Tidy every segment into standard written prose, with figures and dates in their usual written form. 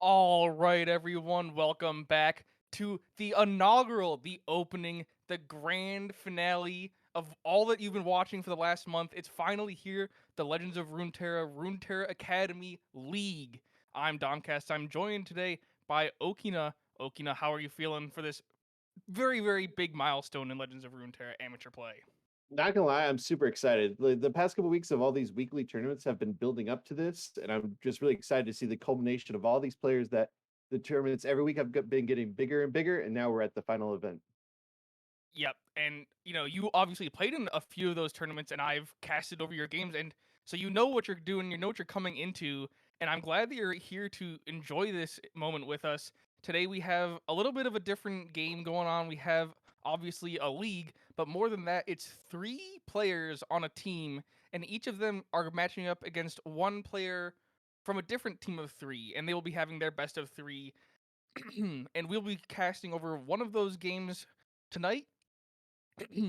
All right, everyone, welcome back to the inaugural, the opening, the grand finale of all that you've been watching for the last month. It's finally here, the Legends of Runeterra Academy League. I'm Domcast. I'm joined today by Okina. Okina, how are you feeling for this very, very big milestone in Legends of Runeterra amateur play? Not gonna lie, I'm super excited. The past couple weeks of all these weekly tournaments have been building up to this, and I'm just really excited to see the culmination of all these players that the tournaments every week have been getting bigger and bigger, and now we're at the final event. Yep, and you obviously played in a few of those tournaments, and I've casted over your games, and so you know what you're doing, you know what you're coming into, and I'm glad that you're here to enjoy this moment with us. Today we have a little bit of a different game going on. We have obviously a league, but more than that, it's 3 players on a team, and each of them are matching up against one player from a different team of 3, and they will be having their best of 3, and we'll be casting over one of those games tonight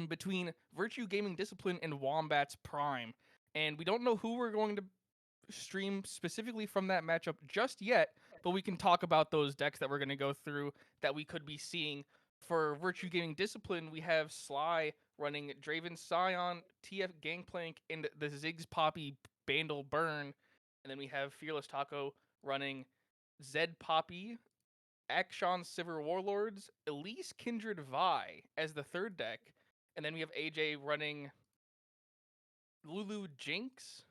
between Virtue Gaming Discipline and Wombat's Prime. And we don't know who we're going to stream specifically from that matchup just yet, but we can talk about those decks that we're going to go through that we could be seeing. For Virtue Gaming Discipline, we have Sly running Draven Scion, TF Gangplank, and the Ziggs Poppy Bandle Burn. And then we have Fearless Taco running Zed Poppy, Akshan Sivir Warlords, Elise Kindred Vi as the third deck, and then we have AJ running Lulu Jinx,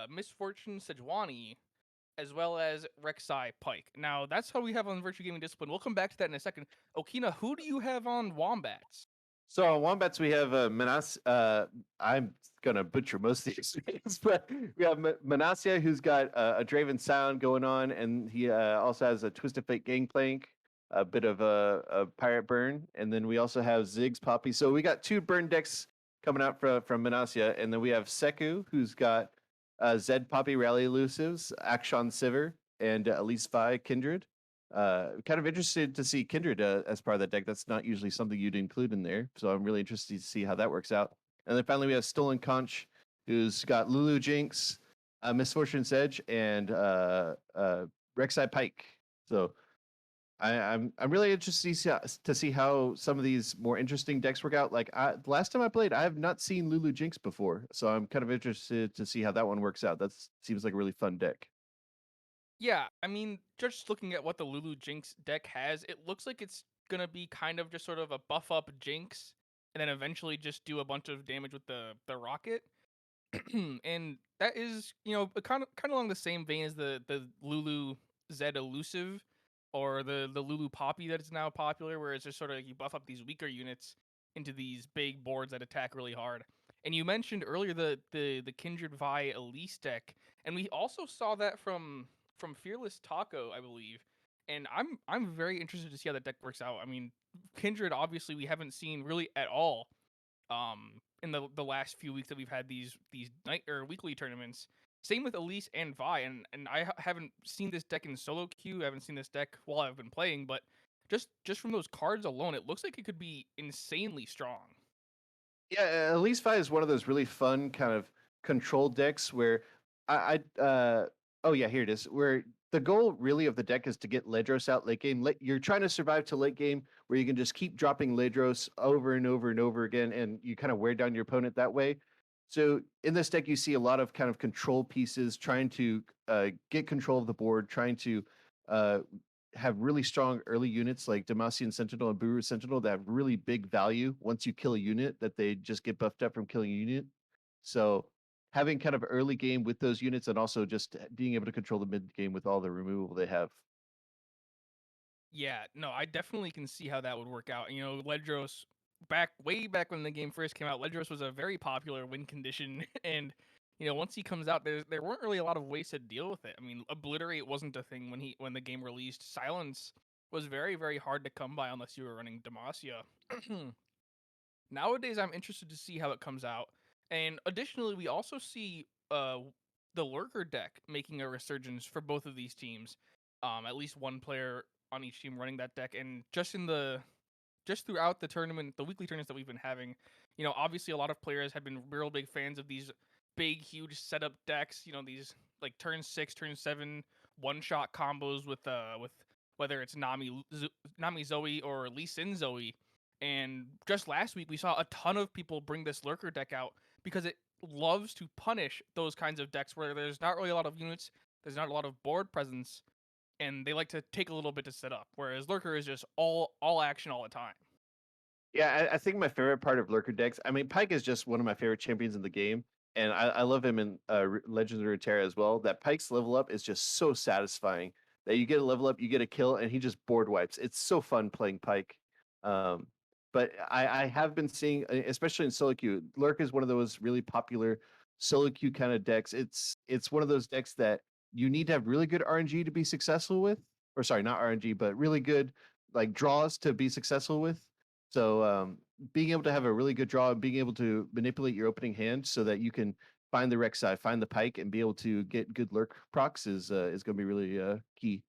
Misfortune Sejuani, as well as Rek'Sai Pike. Now that's how we have on Virtue Gaming Discipline. We'll come back to that in a second. Okina, who do you have on Wombats? So on Wombats we have Manas. I'm gonna butcher most of these names, but we have Manasia, who's got a Draven Sound going on, and he also has a Twisted Fate Gangplank, a bit of a Pirate Burn, and then we also have Ziggs Poppy. So we got 2 burn decks coming out from Manasia, and then we have Seku, who's got Zed Poppy Rally Elusives, Akshan Sivir, and Elise Vi Kindred. Kind of interested to see Kindred as part of that deck. That's not usually something you'd include in there, so I'm really interested to see how that works out. And then finally, we have Stolen Conch, who's got Lulu Jinx, Misfortune Sedge, and Rek'Sai Pike. So I'm really interested to see how some of these more interesting decks work out. Like the last time I played, I have not seen Lulu Jinx before, so I'm kind of interested to see how that one works out. That seems like a really fun deck. Yeah, I mean, just looking at what the Lulu Jinx deck has, it looks like it's gonna be kind of just sort of a buff up Jinx, and then eventually just do a bunch of damage with the rocket. And that is, kind of along the same vein as the Lulu Zed elusive or the Lulu Poppy that is now popular, where it's just sort of you buff up these weaker units into these big boards that attack really hard. And you mentioned earlier the Kindred Vi Elise deck, and we also saw that from Fearless Taco, I believe. And I'm very interested to see how that deck works out. I mean, Kindred obviously we haven't seen really at all in the last few weeks that we've had these night or weekly tournaments. Same with Elise and Vi, and I haven't seen this deck in solo queue. I haven't seen this deck while I've been playing, but just from those cards alone, it looks like it could be insanely strong. Yeah, Elise Fi is one of those really fun kind of control decks where oh yeah, here it is. Where the goal really of the deck is to get Ledros out late game. You're trying to survive to late game where you can just keep dropping Ledros over and over and over again, and you kind of wear down your opponent that way. So in this deck, you see a lot of kind of control pieces trying to get control of the board, trying to uh, have really strong early units like Demacian Sentinel and Buru Sentinel that have really big value once you kill a unit, that they just get buffed up from killing a unit. So having kind of early game with those units and also just being able to control the mid game with all the removal they have. Yeah, no, I definitely can see how that would work out. Ledros way back when the game first came out, Ledros was a very popular win condition, and once he comes out, there weren't really a lot of ways to deal with it. I mean, obliterate wasn't a thing when the game released. Silence was very very hard to come by unless you were running Demacia. Nowadays, I'm interested to see how it comes out, and additionally, we also see the Lurker deck making a resurgence for both of these teams. At least one player on each team running that deck, and just throughout the tournament, the weekly tournaments that we've been having, obviously a lot of players have been real big fans of these big, huge setup decks. These like turn 6, turn 7 one-shot combos with whether it's Nami Zoe or Lee Sin Zoe. And just last week we saw a ton of people bring this lurker deck out because it loves to punish those kinds of decks where there's not really a lot of units, there's not a lot of board presence, and they like to take a little bit to set up. Whereas lurker is just all action all the time. Yeah, I think my favorite part of lurker decks. I mean, Pike is just one of my favorite champions in the game, and I love him in Legends of Runeterra as well. That Pike's level up is just so satisfying. That you get a level up, you get a kill, and he just board wipes. It's so fun playing Pike. Um, but I have been seeing, especially in solo queue, Lurk is one of those really popular solo queue kind of decks. It's one of those decks that you need to have really good RNG to be successful with, or sorry, not RNG, but really good like draws to be successful with. So being able to have a really good draw and being able to manipulate your opening hand so that you can find the Rek'Sai, find the Pike, and be able to get good lurk procs is going to be really key.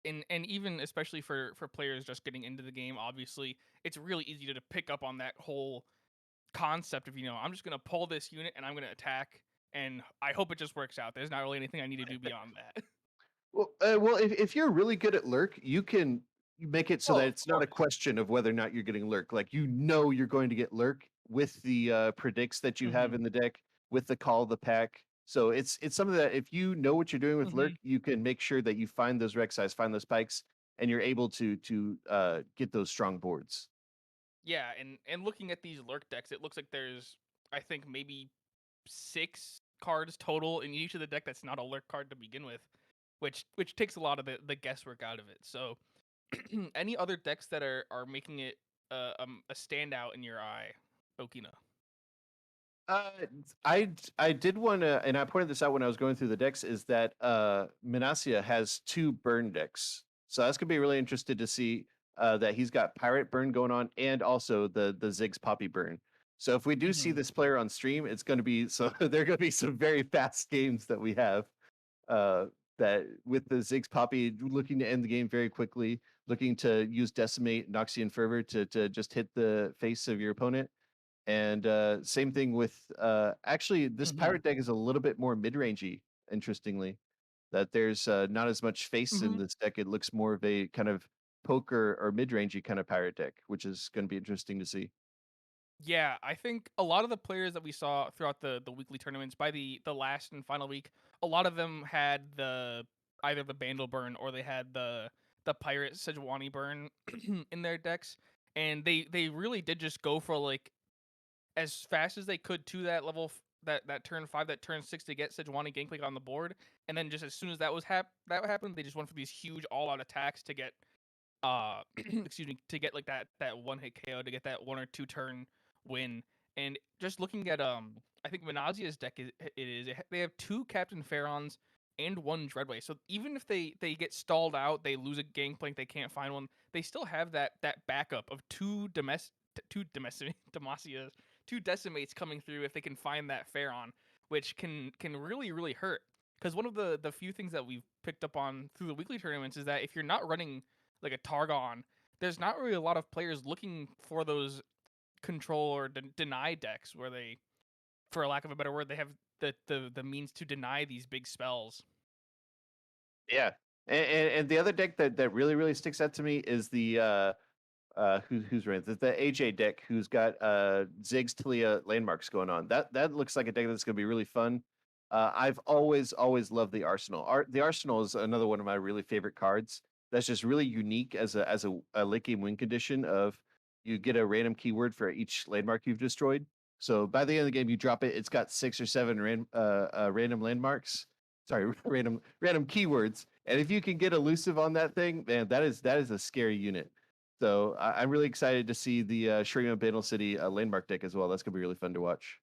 And even especially for players just getting into the game, obviously it's really easy to pick up on that whole concept of, I'm just gonna pull this unit and I'm gonna attack, and I hope it just works out. There's not really anything I need to do beyond that. Well, if you're really good at lurk, you make it so that Oh, of it's not a course. question of whether or not you're getting lurk. Like you know you're going to get lurk with the predicts that you have Hmm. in the deck, with the call of the pack. So it's something that if you know what you're doing with Hmm. lurk, you can make sure that you find those Rek'Sais, find those pikes, and you're able to get those strong boards. Yeah, and looking at these lurk decks, it looks like there's, I think, maybe 6 cards total in each of the deck that's not a lurk card to begin with, which takes a lot of the guesswork out of it. So any other decks that are making it a standout in your eye, Okina? Uh, I did want to, and I pointed this out when I was going through the decks, is that Minasia has 2 burn decks, so that's gonna be really interested to see that he's got Pirate Burn going on and also the Ziggs Poppy Burn. So if we do see Hmm. this player on stream, it's going to be so there are going to be some very fast games that we have. Uh, that with the Ziggs Poppy looking to end the game very quickly, looking to use Decimate, Noxian Fervor to just hit the face of your opponent. And same thing with actually this Hmm. pirate deck is a little bit more mid-rangey, interestingly. That there's not as much face in Hmm. this deck. It looks more of a kind of poker or mid-rangey kind of pirate deck, which is going to be interesting to see. Yeah, I think a lot of the players that we saw throughout the weekly tournaments by the last and final week, a lot of them had the either the Bandle burn or they had the Pirate Sejuani burn in their decks, and they really did just go for like as fast as they could to that that turn 5, that turn 6 to get Sejuani Gangplank on the board, and then just as soon as that happened, they just went for these huge all out attacks to get excuse me, to get like that one hit KO, to get that 1 or 2 turn win. And just looking at I think Manazia's deck they have 2 Captain Pharaons and 1 Dreadway. So even if they get stalled out, they lose a Gangplank, they can't find one, they still have that backup of 2 Decimates coming through if they can find that Pharaon, which can really hurt. Because one of the few things that we've picked up on through the weekly tournaments is that if you're not running like a Targon, there's not really a lot of players looking for those control or deny decks where they, for a lack of a better word, they have the means to deny these big spells. Yeah, and the other deck that really sticks out to me is the who's running the AJ deck who's got Ziggs Talia landmarks going on. That looks like a deck that's going to be really fun. I've always loved the Arsenal. The Arsenal is another one of my really favorite cards. That's just really unique as a late game win condition of you get a random keyword for each landmark you've destroyed. So by the end of the game, you drop it. It's got 6 or 7 random landmarks. Sorry, random keywords. And if you can get elusive on that thing, man, that is a scary unit. So I'm really excited to see the Shuriken Bandle City landmark deck as well. That's gonna be really fun to watch.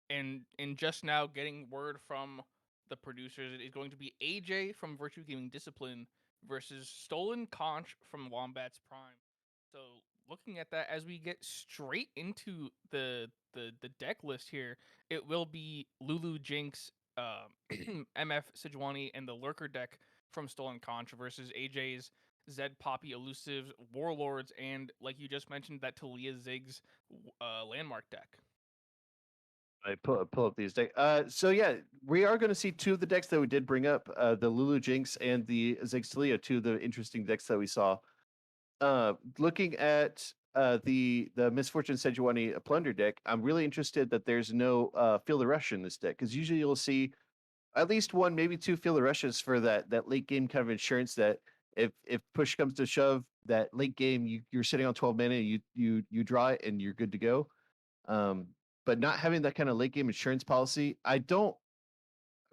And just now getting word from the producers, it is going to be AJ from Virtue Gaming Discipline versus Stolen Conch from Wombat's Prime. So looking at that as we get straight into the deck list here, it will be Lulu Jinx, MF Sejuani, and the Lurker deck from Stolen Conch versus AJ's Zed Poppy Elusives, Warlords, and like you just mentioned, that Talia Ziggs landmark deck. I pull up these decks. So yeah, we are going to see two of the decks that we did bring up, the Lulu Jinx and the Zigstalia, two of the interesting decks that we saw. Looking at the Misfortune Sejuani Plunder deck, I'm really interested that there's no Feel the Rush in this deck, because usually you'll see at least one, maybe two Feel the Rushes for that late game kind of insurance that if push comes to shove, that late game you're sitting on 12 mana, you draw it and you're good to go. Um, but not having that kind of late game insurance policy, I don't.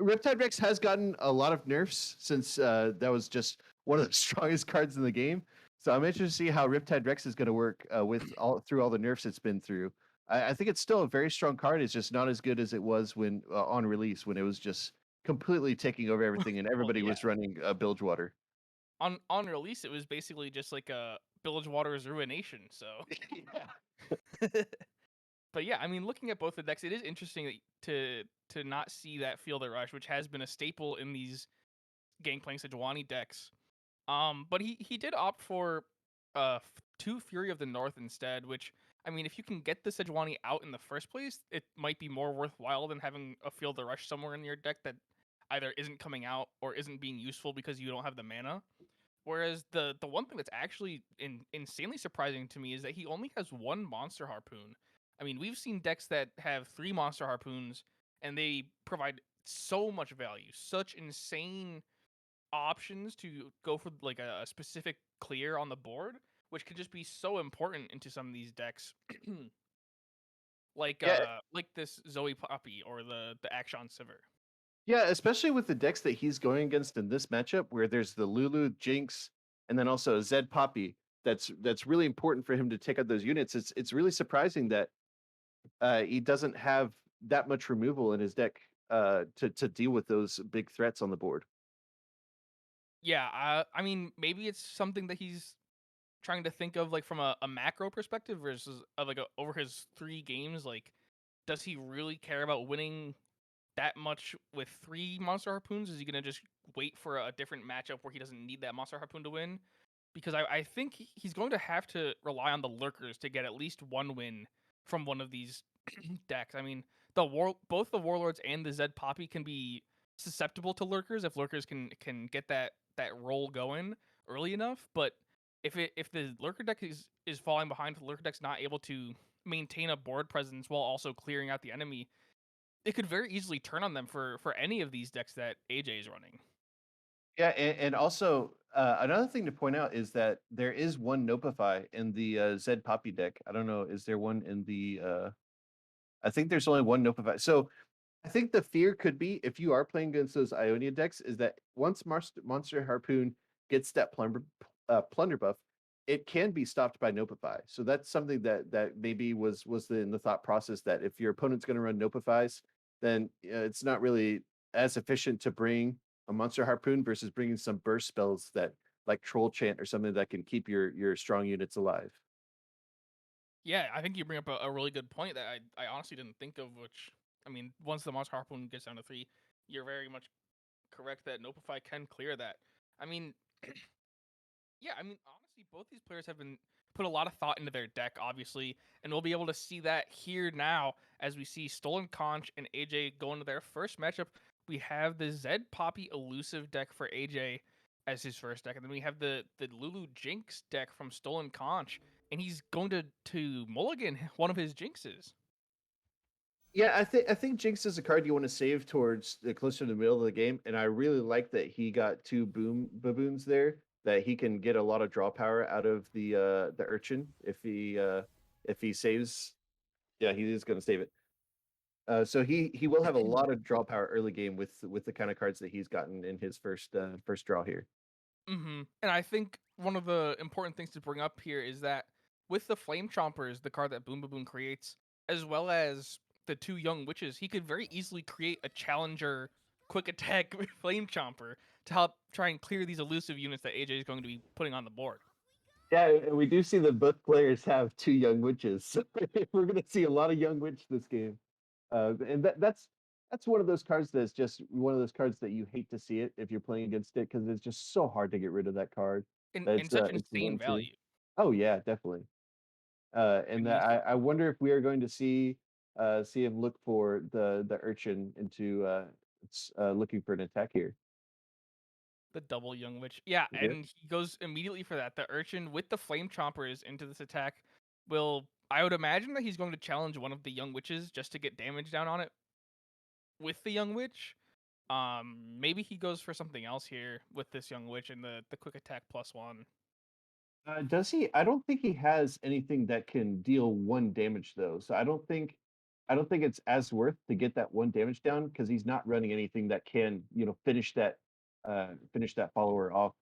Riptide Rex has gotten a lot of nerfs since that was just one of the strongest cards in the game. So I'm interested to see how Riptide Rex is going to work with all through all the nerfs it's been through. I think it's still a very strong card. It's just not as good as it was when on release, when it was just completely taking over everything and Well, everybody yeah. was running Bilgewater. On release, it was basically just like a Bilgewater's Ruination. So, Yeah. but yeah, I mean, looking at both the decks, it is interesting to not see that Feel the Rush, which has been a staple in these Gangplank Sejuani decks. But he did opt for two Fury of the North instead, which I mean, if you can get the Sejuani out in the first place, it might be more worthwhile than having a Feel the Rush somewhere in your deck that either isn't coming out or isn't being useful because you don't have the mana. Whereas the one thing that's actually insanely surprising to me is that he only has one Monster Harpoon. I mean, we've seen decks that have three Monster Harpoons and they provide so much value, such insane options to go for like a specific clear on the board, which could just be so important into some of these decks, Yeah, like this Zoe Poppy or the Akshan Sivir. yeah, especially with the decks that he's going against in this matchup, where there's the Lulu, Jinx, and then also a Zed Poppy. That's really important for him to take out those units. It's really surprising that he doesn't have that much removal in his deck to deal with those big threats on the board. Yeah, I mean, maybe it's something that he's trying to think of like from a macro perspective versus over his three games. Like, does he really care about winning that much with three Monster Harpoons? Is he gonna just wait for a different matchup where he doesn't need that Monster Harpoon to win? Because I think he's going to have to rely on the lurkers to get at least one win from one of these decks. I mean, both the warlords and the Zed Poppy can be susceptible to lurkers if lurkers can get that roll going early enough. But if the lurker deck is falling behind, if the lurker deck's not able to maintain a board presence while also clearing out the enemy, it could very easily turn on them for any of these decks that AJ is running. Yeah, and also another thing to point out is that there is one Nopify in the Zed Poppy deck. I don't know, is there one in the? I think there's only one Nopify. So I think the fear could be, if you are playing against those Ionia decks, is that once Monster Harpoon gets that plunder buff, it can be stopped by Nopify. So that's something that maybe was in the thought process, that if your opponent's going to run Nopifies, then it's not really as efficient to bring a Monster Harpoon versus bringing some burst spells that, like Troll Chant or something, that can keep your strong units alive. Yeah, I think you bring up a really good point that I honestly didn't think of. Which I mean, once the Monster Harpoon gets down to three, you're very much correct that Nopify can clear that. I mean, yeah, I mean, honestly, both these players have been put a lot of thought into their deck, obviously, and we'll be able to see that here now as we see Stolen Conch and AJ go into their first matchup. We have the Zed Poppy elusive deck for AJ as his first deck, and then we have the Lulu Jinx deck from Stolen Conch, and he's going to mulligan one of his Jinxes. Yeah, I think Jinx is a card you want to save towards the closer to the middle of the game, and I really like that he got two boom baboons there, that he can get a lot of draw power out of the urchin if he saves. Yeah, he is going to save it. So he will have a lot of draw power early game with the kind of cards that he's gotten in his first draw here. And I think one of the important things to bring up here is that with the Flame Chompers, the card that Boom Baboon creates, as well as the two Young Witches, he could very easily create a challenger quick attack Flame Chomper to help try and clear these elusive units that AJ is going to be putting on the board. Yeah, and we do see that both players have two young witches. So we're going to see a lot of young witch this game. And that's one of those cards that's just one of those cards that you hate to see it if you're playing against it, because it's just so hard to get rid of that card. And such It's insane 1/2. value. Oh yeah, definitely. I And mean, I wonder if we are going to see. see him look for the urchin into looking for an attack here. The double young witch. Yeah, Yeah. and he goes immediately for that. The urchin with the flame chompers into this attack will, I would imagine that he's going to challenge one of the young witches just to get damage down on it with the young witch. Maybe he goes for something else here with this young witch and the quick attack +1. Does he? I don't think he has anything that can deal one damage though. So I don't think it's as worth to get that one damage down because he's not running anything that can, finish that follower off.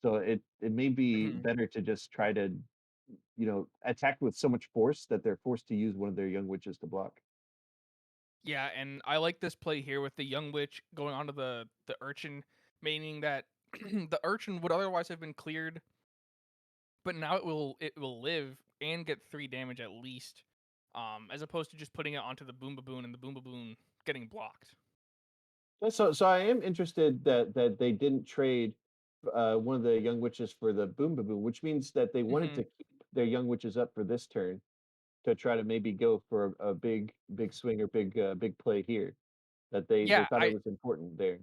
So it may be Mhm. better to just try to, attack with so much force that they're forced to use one of their young witches to block. Yeah, and I like this play here with the young witch going onto the urchin, meaning that the urchin would otherwise have been cleared, but now it will live and get 3 damage at least, as opposed to just putting it onto the boom baboon and the boom baboon getting blocked. Yeah, so I am interested that they didn't trade one of the young witches for the boom baboon, which means that they wanted Mhm. to keep their young witches up for this turn to try to maybe go for a big swing or big play here. That they Yeah, thought it I was important there.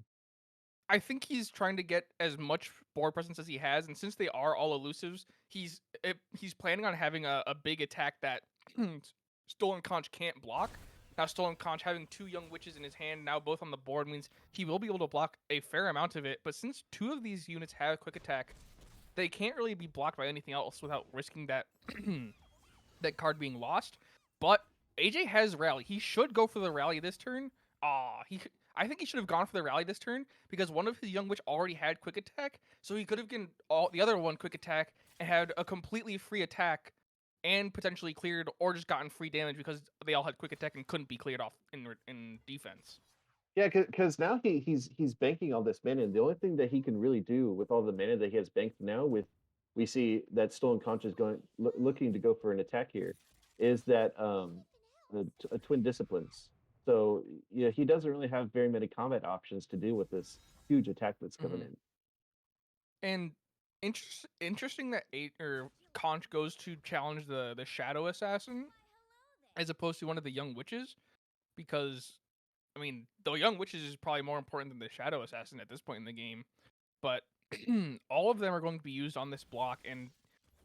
I think he's trying to get as much board presence as he has, and since they are all elusives, he's planning on having a big attack that Stolen Conch can't block. Now, Stolen Conch having 2 young witches in his hand, now both on the board, means he will be able to block a fair amount of it. But since 2 of these units have quick attack, they can't really be blocked by anything else without risking that that card being lost. But AJ has rally. He should go for the rally this turn. I think he should have gone for the rally this turn because one of his young witch already had quick attack, so he could have given all the other one quick attack and had a completely free attack and potentially cleared or just gotten free damage because they all had quick attack and couldn't be cleared off in defense. Yeah, because now he's banking all this mana, and the only thing that he can really do with all the mana that he has banked now, with we see that Stolen Conch is looking to go for an attack here, is that twin disciplines. So yeah, he doesn't really have very many combat options to deal with this huge attack that's coming Mhm. in. And interesting that eight or Conch goes to challenge the Shadow Assassin as opposed to one of the young witches because I mean, the young witches is probably more important than the shadow assassin at this point in the game. But all of them are going to be used on this block, and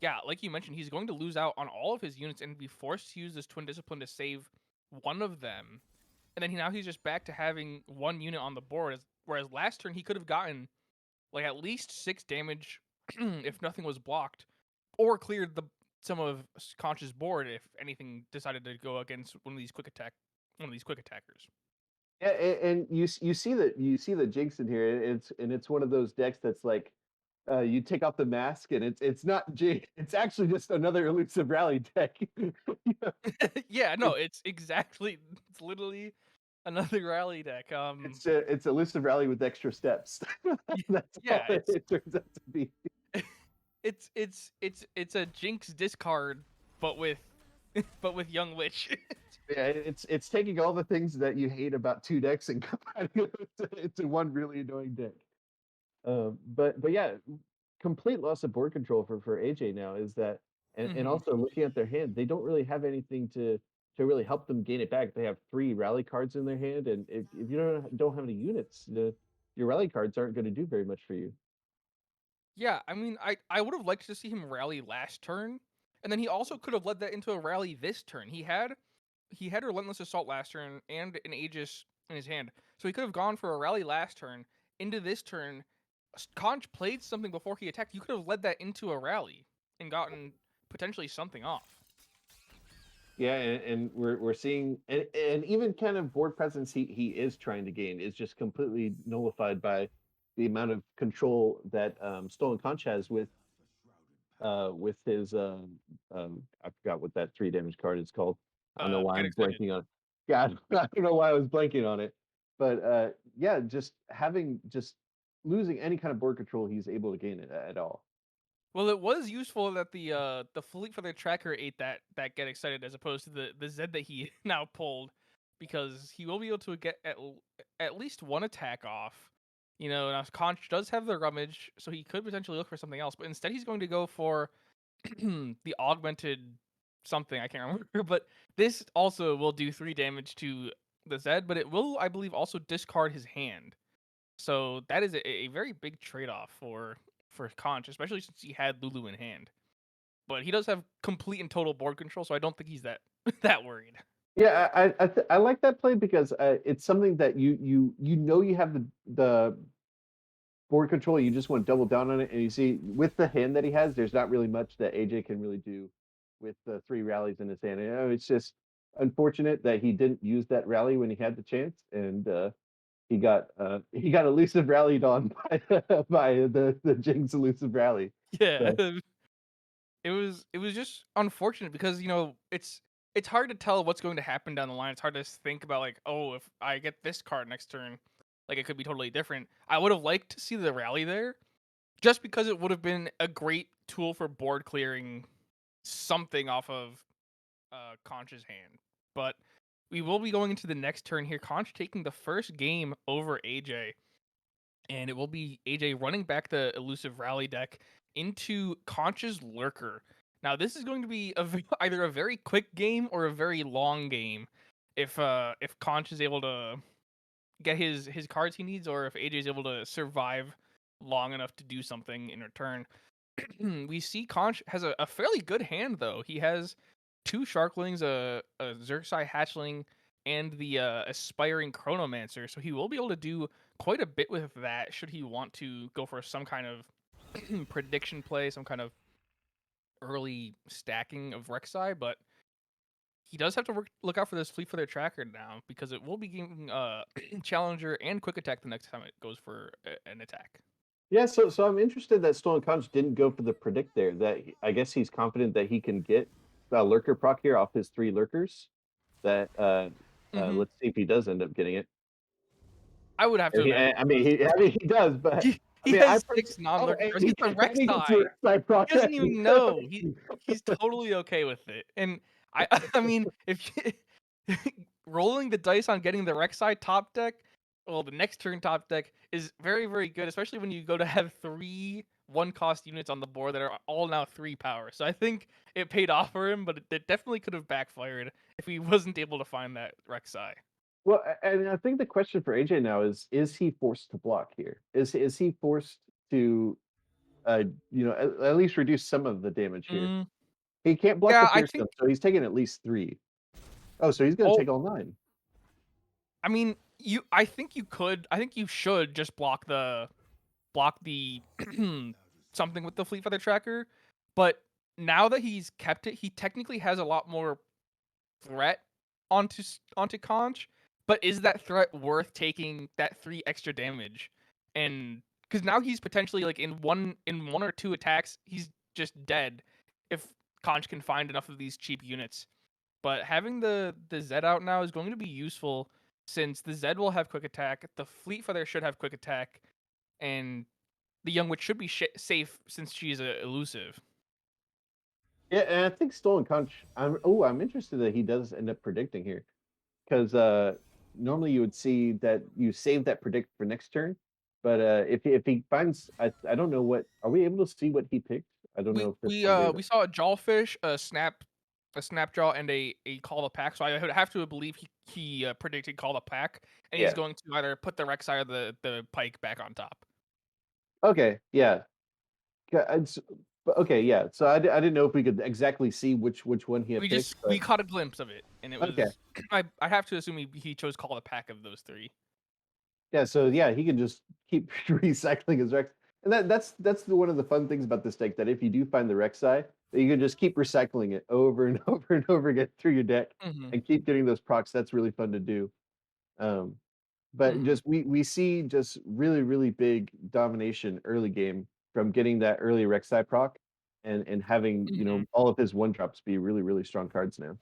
yeah, like you mentioned, he's going to lose out on all of his units and be forced to use this twin discipline to save one of them. And then now he's just back to having one unit on the board. Whereas last turn he could have gotten like at least 6 damage if nothing was blocked, or cleared the some of Conch's board if anything decided to go against one of these quick attackers. Yeah, and you see the jinx in here. It's one of those decks that's like, you take off the mask and it's not jinx. It's actually just another elusive rally deck. Yeah, Yeah, no, it, it's literally another rally deck. it's elusive rally with extra steps. That's all Yeah, it turns out to be. it's a Jinx discard, but with but with Young Witch. Yeah, it's taking all the things that you hate about two decks and combining it into one really annoying deck. But yeah, complete loss of board control for AJ now is that, and Hmm. also looking at their hand, they don't really have anything to really help them gain it back. They have 3 rally cards in their hand, and if you don't have any units, your rally cards aren't going to do very much for you. Yeah, I mean, I would have liked to see him rally last turn, and then he also could have led that into a rally this turn. He had Relentless Assault last turn and an Aegis in his hand, so he could have gone for a rally last turn into this turn. Conch played something before he attacked. You could have led that into a rally and gotten potentially something off. Yeah, and we're seeing, and even kind of board presence he is trying to gain is just completely nullified by the amount of control that Stolen Conch has with his I forgot what that 3 damage card is called. I don't know why Get I'm excited. blanking on. God, I don't know why I was blanking on it. But yeah, just losing any kind of board control, he's able to gain it at all. Well, it was useful that the fleet for the tracker ate that get excited as opposed to the Zed that he now pulled, because he will be able to get at least one attack off. Now Conch does have the rummage, so he could potentially look for something else, but instead he's going to go for the augmented something, I can't remember, but this also will do 3 damage to the Zed, but it will, I believe, also discard his hand. So that is a very big trade-off for Conch, especially since he had Lulu in hand. But he does have complete and total board control, so I don't think he's that that worried. Yeah, I like that play because it's something that you know you have the board control. You just want to double down on it, and you see with the hand that he has, there's not really much that AJ can really do with the three rallies in his hand. You know, it's just unfortunate that he didn't use that rally when he had the chance, and he got elusive rallied on by by the Jinx elusive rally. Yeah. So It was just unfortunate because, it's hard to tell what's going to happen down the line. It's hard to think about like, "Oh, if I get this card next turn, like, it could be totally different." I would have liked to see the rally there, just because it would have been a great tool for board clearing something off of, Conch's hand. But we will be going into the next turn here, Conch taking the first game over AJ, and it will be AJ running back the elusive rally deck into Conch's Lurker. Now, this is going to be either a very quick game or a very long game if Conch is able to get his cards he needs, or if AJ is able to survive long enough to do something in return. We see Conch has a fairly good hand though. He has two Sharklings, a Xerxai Hatchling, and the Aspiring Chronomancer. So he will be able to do quite a bit with that should he want to go for some kind of prediction play, some kind of early stacking of Rek'Sai. But he does have to look out for this Fleet for their tracker now because it will be giving Challenger and Quick Attack the next time it goes for an attack. yeah, so I'm interested that Stolen Conch didn't go for the predict there. I guess he's confident that he can get a lurker proc here off his three lurkers. That Hmm. let's see if he does end up getting it. I would have to imagine I he mean, does. I mean, he does, but I He mean, I has pers- 6 oh, non-lurker and cards. He gets a and he gets Rek'Sai. your side He doesn't proc. even know. He's totally okay with it. And I I mean, if rolling the dice on getting the Rek'Sai top deck, well, the next turn top deck is very, very good, especially when you go to have 3 one-cost units on the board that are all now 3 power. So I think it paid off for him, but it definitely could have backfired if he wasn't able to find that Rek'Sai. Well, and I think the question for AJ now is he forced to block here? Is he forced to uh at least reduce some of the damage here? Mm, He can't block the yeah, I Fear think Stone, so he's taking at least three. Oh, so he's gonna oh, take all nine. I mean, I think you could. I think you should just block the something with the Fleet Feather Tracker. But now that he's kept it, he technically has a lot more threat onto Conch. But is that threat worth taking that 3 extra damage? And because now he's potentially like in one or two attacks, he's just dead if Conch can find enough of these cheap units. But having the Zed out now is going to be useful since the Zed will have quick attack, the Fleet Feather should have quick attack, and the Young Witch should be safe since she's elusive. Yeah, and I think Stolen Conch. I'm interested that he does end up predicting here because normally you would see that you save that predict for next turn, but if he finds I don't know what are we able to see what he picked? I don't We know if that's we on uh data. we saw a Jawfish, a Snapjaw, and a Call the Pack. So I would have to believe he predicted Call the Pack, and he's Yeah. going to either put the Rek'Sai or the Pike back on top. Okay. Yeah. But okay. Yeah. So I didn't know if we could exactly see which one he had picked, We but caught a glimpse of it, and it okay. was I have to assume he chose Call the Pack of those three. Yeah, so yeah, he can just keep recycling his Rex, and that's one of the fun things about this deck. That if you do find the Rek'Sai, that you can just keep recycling it over and over and over again through your deck, Hmm. and keep getting those procs. That's really fun to do. Um, but Hmm. just we see just really big domination early game from getting that early Rek'Sai proc, and having Hmm. all of his one drops be really strong cards now.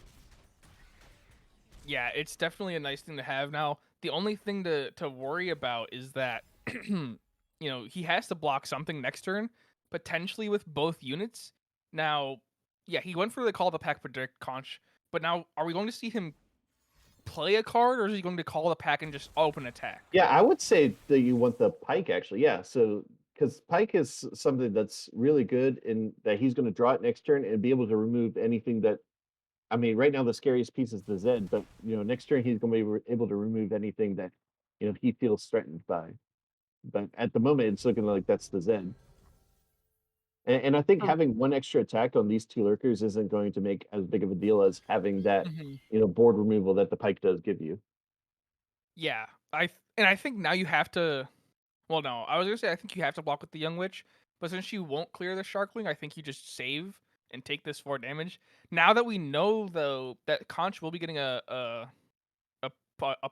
Yeah, it's definitely a nice thing to have. Now, the only thing to worry about is that he has to block something next turn, potentially with both units. Now, yeah, he went for the Call the Pack predict Conch, but now are we going to see him play a card, or is he going to call the pack and just open attack? Yeah, I would say that you want the Pike actually. Yeah, so because Pike is something that's really good in that he's going to draw it next turn and be able to remove anything that I mean, right now the scariest piece is the Zed, but next turn he's going to be able to remove anything that he feels threatened by. But at the moment, it's looking like that's the Zed. And I think Um, having one extra attack on these two lurkers isn't going to make as big of a deal as having that mhm. board removal that the pike does give you. Yeah, and I think now you have to. Well, no, I was gonna say I think you have to block with the young witch, but since you won't clear the sharkling, I think you just save and take this 4 damage. Now that we know though that Conch will be getting a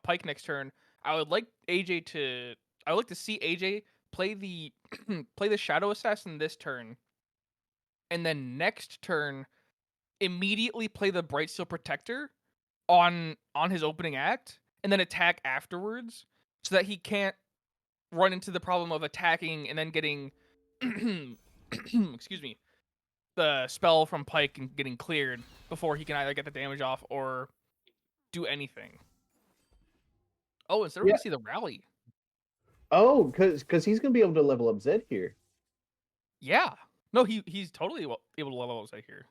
pike next turn, I would like AJ to. I would like to see AJ play the play the shadow assassin this turn, and then next turn immediately play the bright steel protector on his opening act, and then attack afterwards, so that he can't run into the problem of attacking and then getting excuse me, the spell from Pike and getting cleared before he can either get the damage off or do anything. Oh, instead we're Yeah. gonna see the rally. Oh, because he's going to be able to level up Zed here. Yeah. No, he's totally able to level up right here.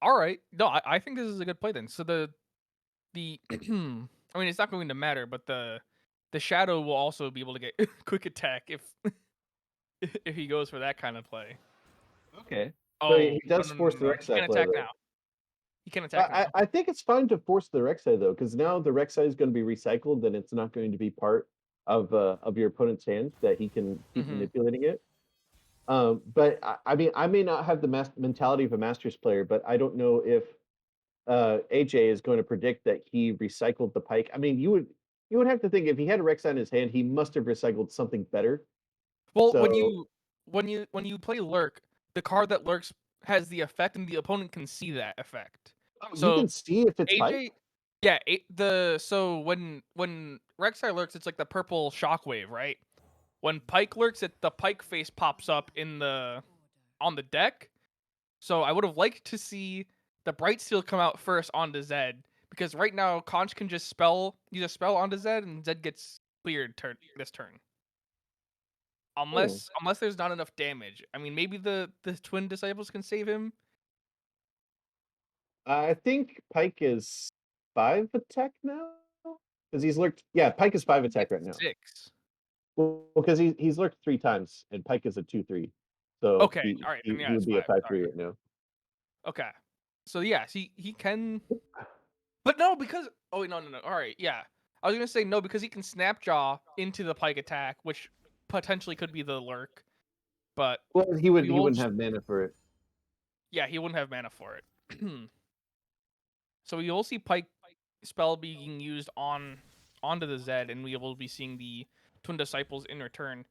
All right. No, I think this is a good play then. So the I mean it's not going to matter, but the shadow will also be able to get quick attack if he goes for that kind of play. Okay. So Oh he does no no no force no the no! He Rek'Sai can't play attack though. now. He can't attack I, now. I think it's fine to force the Rek'Sai though, because now the Rek'Sai is going to be recycled, and it's not going to be part of your opponent's hand that he can keep Hmm. manipulating it. But I mean, I may not have the mentality of a Masters player, but I don't know if AJ is going to predict that he recycled the pike. I mean, you would have to think if he had a Rek'Sai in his hand, he must have recycled something better. Well, So when you play lurk, the card that lurks has the effect, and the opponent can see that effect. oh, you So can see if it's pike. AJ, yeah, the so when Rek'Sai lurks, it's like the purple shockwave, right? When Pike lurks, the Pike face pops up in the on the deck. So I would have liked to see the Bright Steel come out first onto Zed, because right now Conch can just use a spell onto Zed, and Zed gets cleared this turn. Hmm. Unless there's not enough damage. I mean, maybe the twin disciples can save him. I think pike is 5 attack now because he's lurked. Yeah, pike is 5 attack right It's now. 6. Well, because he's lurked 3 times, and pike is a 2/3, so Okay, he all right, he, then he yeah, would it's be a 5. 5/3 Sorry. right now. Okay. So yeah, he can, but no, because oh wait, no no no. All right, yeah. I was gonna say no because he can snapjaw into the pike attack, which potentially could be the lurk, but Well, we he will wouldn't just have mana for it. yeah he wouldn't have mana for it. So we will see pike spell being used onto the Zed, and we will be seeing the twin disciples in return.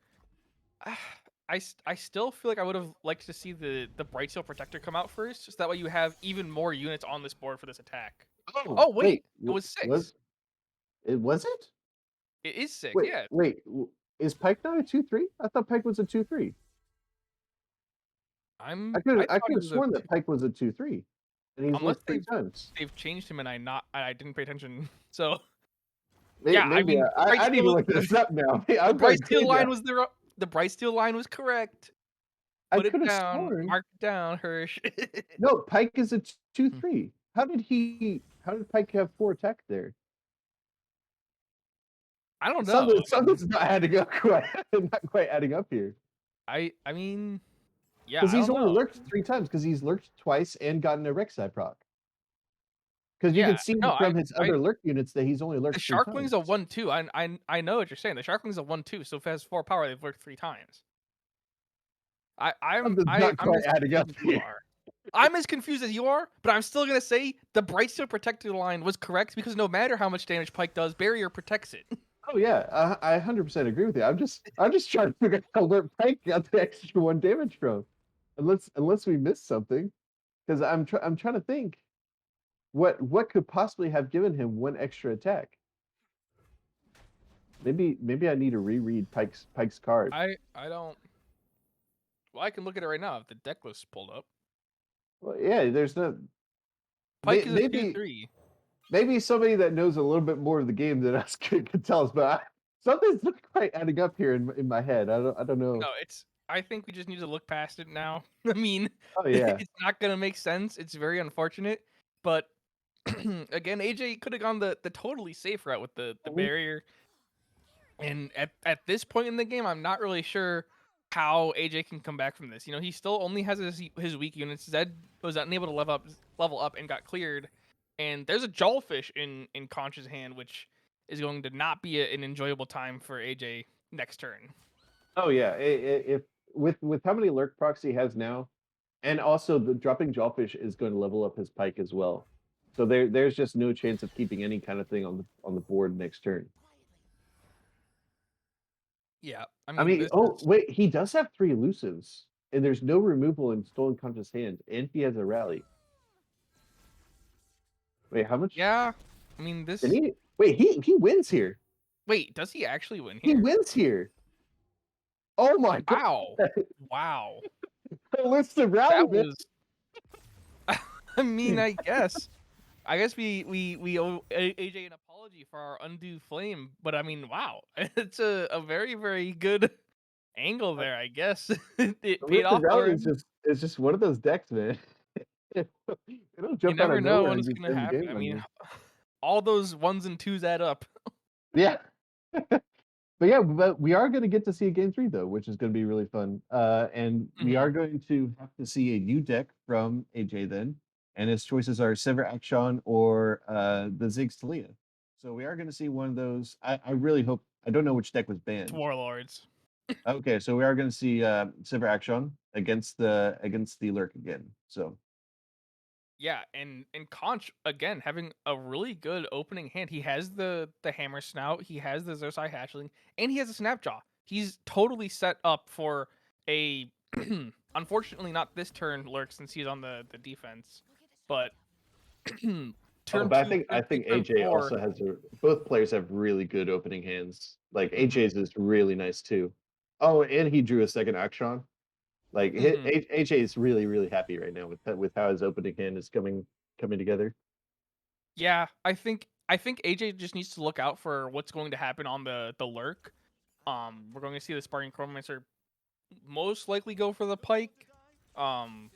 I still feel like I would have liked to see the Bright Steel Protector come out first, so that way you have even more units on this board for this attack. Oh, Oh wait, wait, it was 6. was it? It is 6. Wait, Yeah, is pike not a 2/3? I thought pike was a 2/3. I I thought could he have was a sworn that 2. pike was a 2/3, and he's Unless lurked 3 times. they've changed him and I didn't pay attention. So yeah, I Maybe mean I need to look this up now. The I'm Bright going Steel crazy. line was the Bright Steel line was correct. I Put it could have down, sworn. mark it down, Hirsch. No, pike is a two Hmm. three. How did pike have 4 attack there? I don't know. I mean, Something's not adding up quite. Not quite adding up here. I mean, yeah, Because I he's don't only know. lurked 3 times. Because he's lurked twice and gotten a Rek'Sai proc. Because you Yeah, can see no, from his I other lurk units that he's only the lurked 3 times. Sharkling's a 1/2. I know what you're saying. The Sharkling's a 1/2, so if it has 4 power, they've worked 3 times. Something's not I'm quite as adding up confused as you here. are. I'm as confused as you are, but I'm still gonna say the Bright Steel Protector line was correct, because no matter how much damage Pike does, Barrier protects it. Oh yeah, I 100% agree with you. I'm just trying to figure out how where Pike got the extra 1 damage from. Unless we missed something. Because I'm trying to think what could possibly have given him 1 extra attack. Maybe I need to reread Pike's card. I don't. Well, I can look at it right now if the deck list's pulled up. Well, yeah, there's no Pike is a maybe 2/3. maybe somebody that knows a little bit more of the game than us could tell us, but something's not quite adding up here in my head. I don't know. No, I think we just need to look past it now. I mean, Oh yeah. it's not gonna make sense. It's very unfortunate, but again, AJ could have gone the totally safe route with the Mhm. barrier. And at this point in the game, I'm not really sure how AJ can come back from this. You know, he still only has his weak units. Zed was unable to level up and got cleared. And there's a Jawfish in Conch's hand, which is going to not be an enjoyable time for AJ next turn. Oh yeah. If with how many lurk procs he has now, and also the dropping Jawfish is going to level up his pike as well. So there's just no chance of keeping any kind of thing on the board next turn. Yeah, I I mean, mean, this oh is wait, he does have 3 elusives, and there's no removal in Stolen Conscious Hand, and he has a rally. Wait, how much? yeah. I mean, Did this. he? Wait, he wins here. Wait, does he actually win He here? wins here. Oh my god! Wow, wow. Elusive That rally, man. was. I mean, I guess we owe AJ an apology for our undue flame, but I mean, wow, it's a very very good angle there. I guess it paid Elusive off rally for is him. just one of those decks, man. It'll You jump out never of know nowhere when and it's just gonna end the happen. game I on mean, you. all those ones and twos add up. Yeah. But yeah, but we are going to get to see a game 3 though, which is going to be really fun. And we Mhm. are going to have to see a new deck from AJ then, and his choices are Sever Action or the Ziggs Talia. So we are going to see one of those. I really hope. I don't know which deck was It's banned. Warlords. Okay, so we are going to see Sever Action against the Lurk again. So Yeah, and Conch again having a really good opening hand. He has the hammer snout, he has the Zosai hatchling, and he has a snapjaw. He's totally set up for a unfortunately not this turn lurk since he's on the defense, but oh, turn but two, I turn three, think turn AJ four. also has both players have really good opening hands. Like Hmm. AJ's is really nice too. Oh, and he drew a second action. Like Hmm. AJ is really happy right now with how his opening hand is coming together. Yeah, I think AJ just needs to look out for what's going to happen on the lurk. We're going to see the Sparking Chronomancer most likely go for the pike. Um,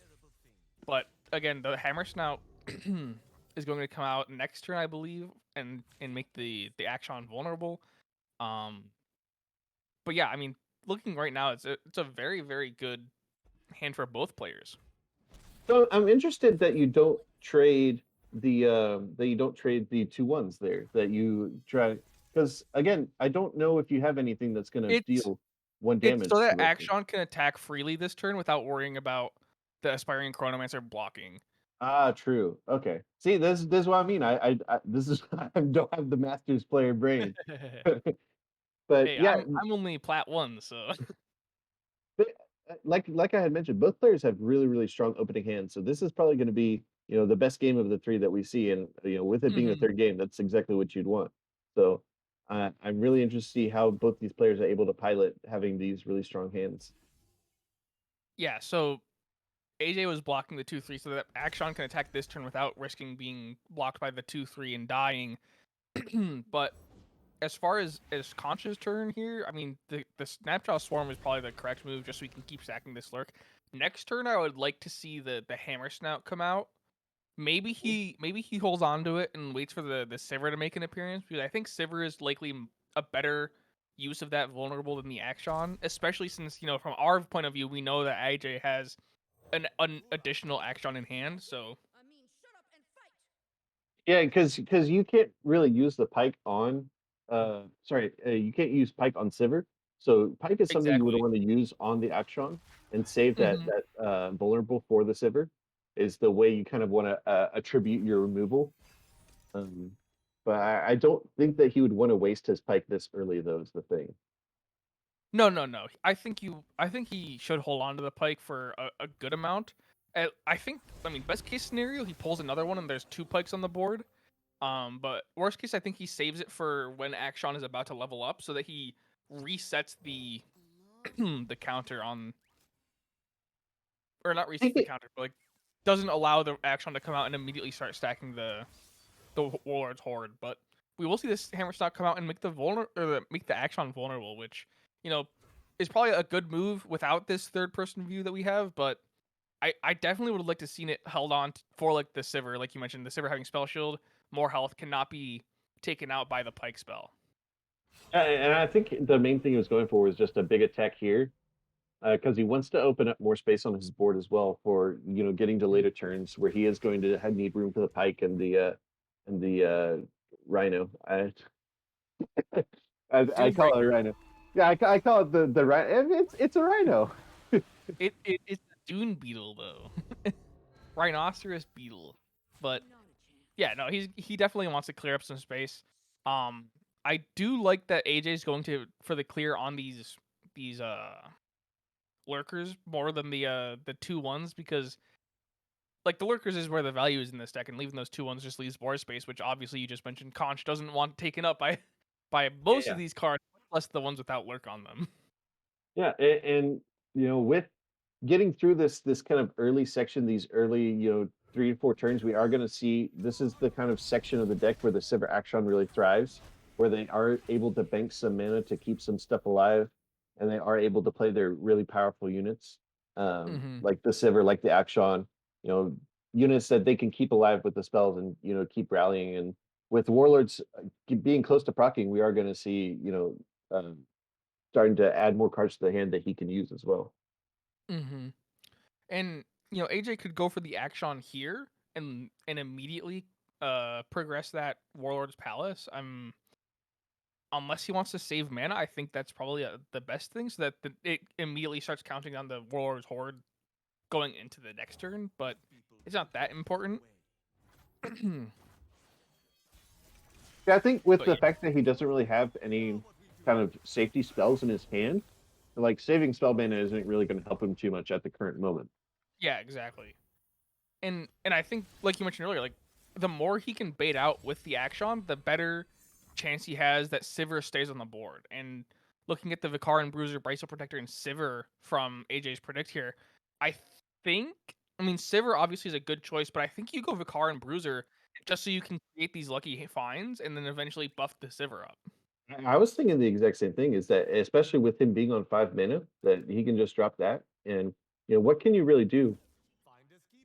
But again, the hammer snout is going to come out next turn, I believe, and make the Action vulnerable. Um, but yeah, I mean, looking right now, it's a very very good hand for both players. So I'm interested that you don't trade the 2 1s there that you try because again I don't know if you have anything that's going to It's deal 1 it's so damage that directly. Action can attack freely this turn without worrying about the Aspiring Chronomancer blocking. Ah, true. Okay. See, this is what I mean. I this is I don't have the Masters player brain. But Hey, yeah, I'm only plat one, so. but, like I had mentioned, both players have really strong opening hands. So this is probably going to be, the best game of the 3 that we see, and with it being a Mhm. third game, that's exactly what you'd want. So I'm really interested to see how both these players are able to pilot having these really strong hands. Yeah, so AJ was blocking the 2-3 so that Action can attack this turn without risking being blocked by the 2-3 and dying. But as far as Conch's turn here, I mean the Snapjaw Swarm is probably the correct move just so we can keep stacking this lurk. Next turn I would like to see the Hammer Snout come out. Maybe he holds on to it and waits for the Sivir to make an appearance because I think Sivir is likely a better use of that vulnerable than the Action, especially since, from our point of view, we know that AJ has an additional Action in hand, so. Yeah, because you can't really use the pike on sorry, you can't use pike on Sivir. So pike is something you would Exactly. want to use on the Action and save that Mhm. vulnerable for the Sivir is the way you kind of want to attribute your removal. Um, but I don't think that he would want to waste his pike this early though is the thing. No, no, no. I think he should hold on to the pike for a good amount. I mean, best case scenario, he pulls another one and there's two pikes on the board. But worst case, I think he saves it for when Action is about to level up, so that he resets the the counter on, or not I resets think the it, counter, but like doesn't allow the Action to come out and immediately start stacking the Warlord's Horde. But we will see this Hammer Stock come out and make the make the Action vulnerable, which you know is probably a good move without this third person view that we have, but I definitely would have liked to seen it held on for like the Sivir, like you mentioned, the Sivir having spell shield, more health cannot be taken out by the Pike spell. And I think the main thing he was going for was just a big attack here, because he wants to open up more space on his board as well for getting to Mhm. later turns where he is going to need room for the pike and the rhino. I Dune call it a Breaker. rhino. Yeah, I call it the rhino. It's a rhino. It's a Dune Beetle though. Rhinoceros Beetle. But yeah, no, he definitely wants to clear up some space. Um, I do like that AJ's going to for the clear on these lurkers more than the 2/1s because like the lurkers is where the value is in this deck, and leaving those 2/1s just leaves board space, which obviously you just mentioned Conch doesn't want taken up by by Yeah, most of yeah. these cards, plus the ones without lurk on them. Yeah, and with getting through this kind of early section, these early 3 to 4 turns, we are going to see this is the kind of section of the deck where the Silver Action really thrives, where they are able to bank some mana to keep some stuff alive, and they are able to play their really powerful units, Mhm. like the Silver, like the Action, units that they can keep alive with the spells and keep rallying. And with Warlords being close to proccing, we are going to see um, starting to add more cards to the hand that he can use as well. Mhm. And AJ could go for the action here and immediately progress that Warlord's Palace. I'm Unless he wants to save mana, I think that's probably the best thing so that it immediately starts counting on the Warlord's Horde going into the next turn, but it's not that important. But Yeah, I think with the yeah, fact that he doesn't really have any kind of safety spells in his hand, like saving spell mana isn't really going to help him too much at the current moment. yeah, exactly. And I think like you mentioned earlier, like the more he can bait out with the action, the better chance he has that Sivir stays on the board. And looking at the Vicar and Bruiser, Bristle Protector, and Sivir from AJ's predict here, I think I mean Sivir obviously is a good choice, but I think you go Vicar and Bruiser just so you can create these lucky finds and then eventually buff the Sivir up. I was thinking the exact same thing, is that especially with him being on 5 mana, that he can just drop that. And what can you really do?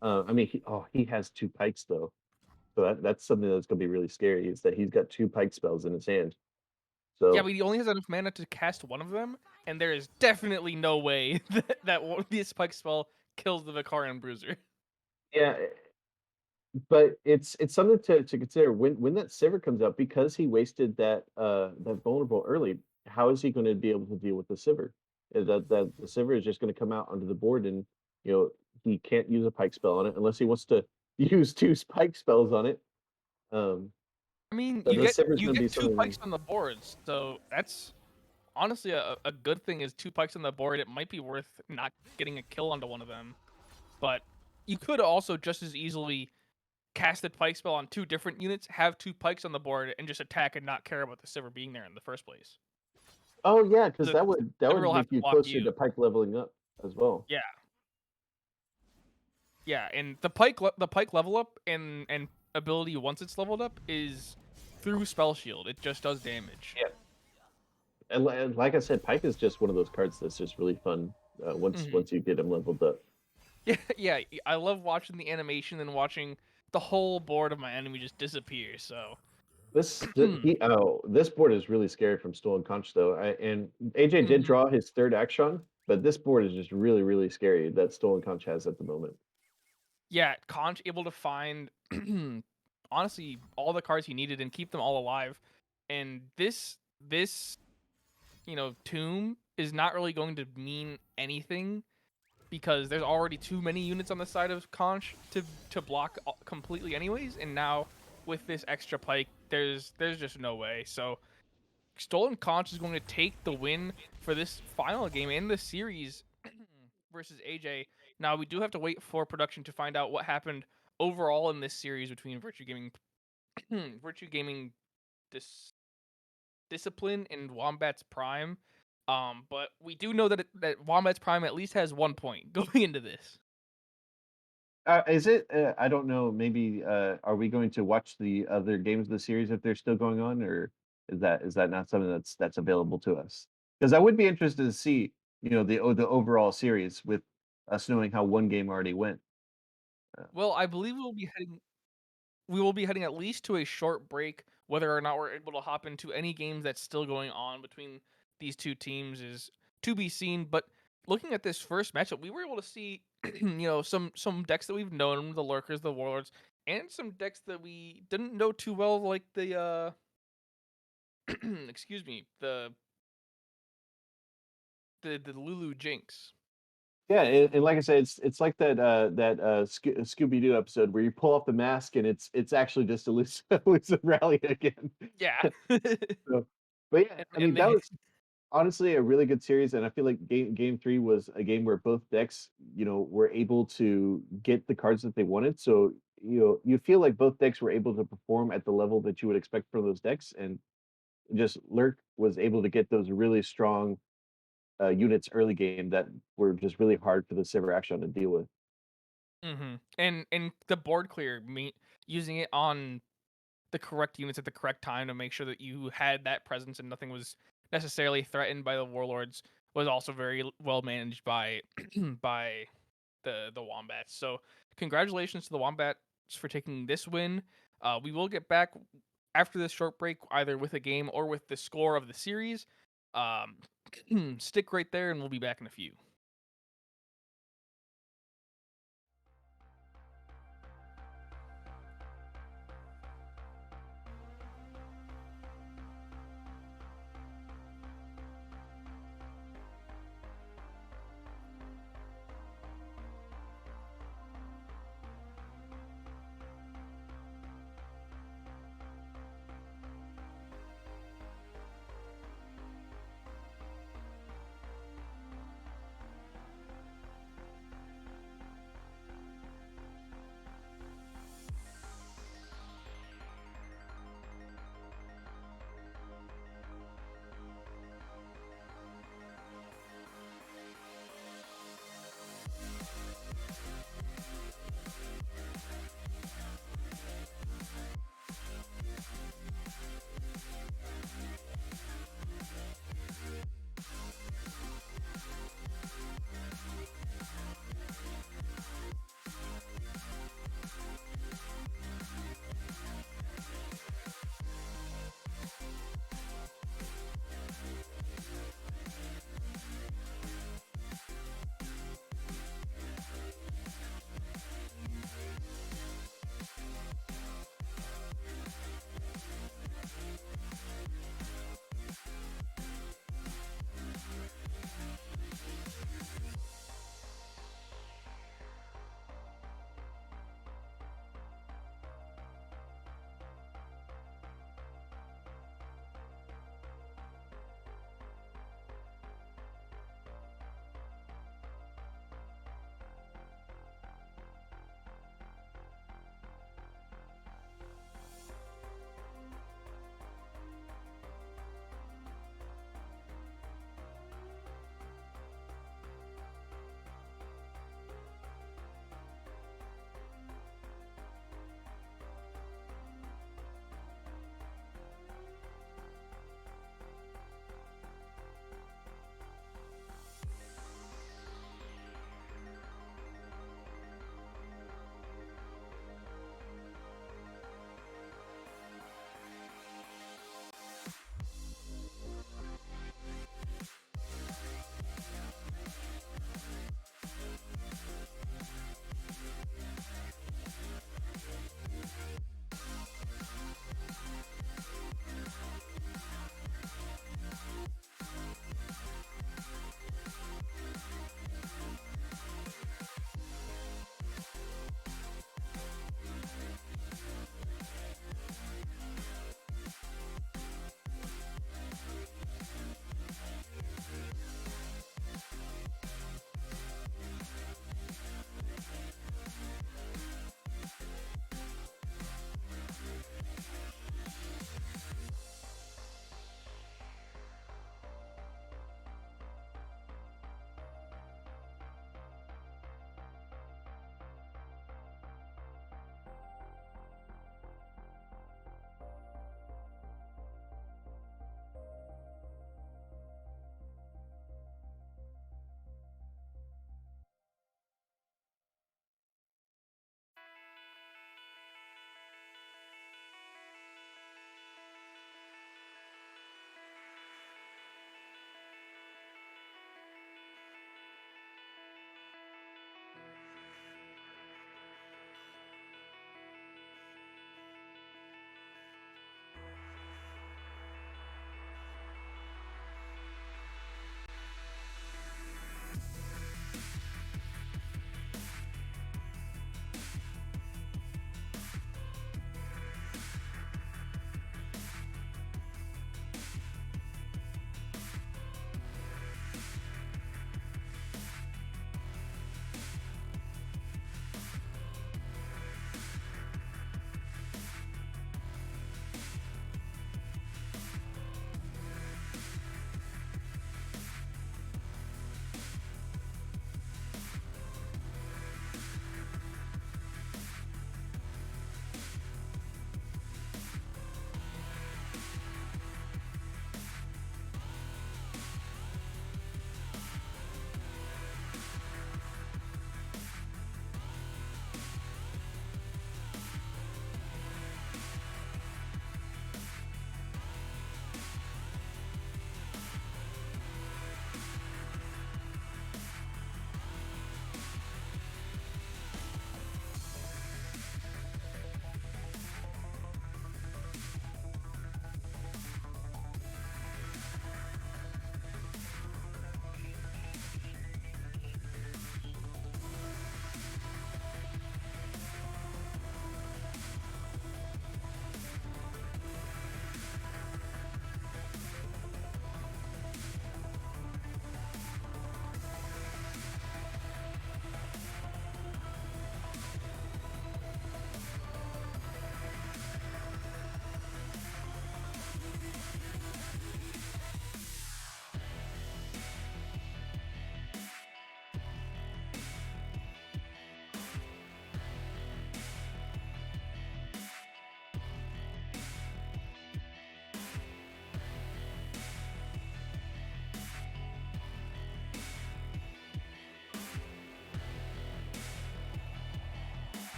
I mean, he has 2 pikes though, so that's something that's going to be really scary. Is that he's got 2 pike spells in his hand. Yeah, So but he only has enough mana to cast one of them, and there is definitely no way this Spike spell kills the Vicar and Bruiser. yeah, but it's something to consider when that Sivir comes up, because he wasted that vulnerable early. How is he going to be able to deal with the Sivir? That the Sivir is just going to come out onto the board, and he can't use a pike spell on it unless he wants to use 2 pike spells on it. Um, I mean, so the Sivir is you going to be get two pikes something. on the boards, so that's honestly a good thing. Is two pikes on the board? It might be worth not getting a kill onto one of them, but you could also just as easily cast a pike spell on two different units, have two pikes on the board, and just attack and not care about the Sivir being there in the first place. Oh yeah, because The that would Sivir will have make to you block closer you. to pike leveling up as well. Yeah, yeah, and the pike level up and ability once it's leveled up is through spell shield. It just does damage. Yeah, and like I said, pike is just one of those cards that's just really fun Mhm. once you get him leveled up. Yeah, yeah. I love watching the animation and watching the whole board of my enemy just disappear. So, This board is really scary from Stolen Conch though. And AJ did mhm. draw his third action, but this board is just really really scary that Stolen Conch has at the moment. Yeah, Conch able to find honestly all the cards he needed and keep them all alive. And this tomb is not really going to mean anything because there's already too many units on the side of Conch to block completely anyways. And now with this extra pike, there's just no way. So Stolen Conch is going to take the win for this final game in the series versus AJ. Now we do have to wait for production to find out what happened overall in this series between Virtue Gaming, Virtue Gaming Dis- Discipline and Wombat's Prime. But we do know that Wombat's Prime at least has 1 point going into this. Is it? I don't know. Maybe are we going to watch the other games of the series if they're still going on, or is that not something that's available to us? Because I would be interested to see the overall series with us knowing how one game already went. Uh, Well, I believe we will be heading at least to a short break. Whether or not we're able to hop into any games that's still going on between these two teams is to be seen. But looking at this first matchup, we were able to see, some decks that we've known, the Lurkers, the Warlords, and some decks that we didn't know too well, like the excuse me, the Lulu Jinx. yeah, and like I said, it's like that Scooby Doo episode where you pull off the mask and it's actually just a elusive rally again. Yeah, So, but yeah, I mean and that they was honestly a really good series, and I feel like game three was a game where both decks, were able to get the cards that they wanted. So you feel like both decks were able to perform at the level that you would expect from those decks, and just Lurk was able to get those really strong units early game that were just really hard for the Silver Action to deal with. and the board clear, me using it on the correct units at the correct time to make sure that you had that presence and nothing was necessarily threatened by the warlords was also very well managed by by the wombats. So congratulations to the wombats for taking this win. We will get back after this short break either with a game or with the score of the series. Um, stick right there and we'll be back in a few.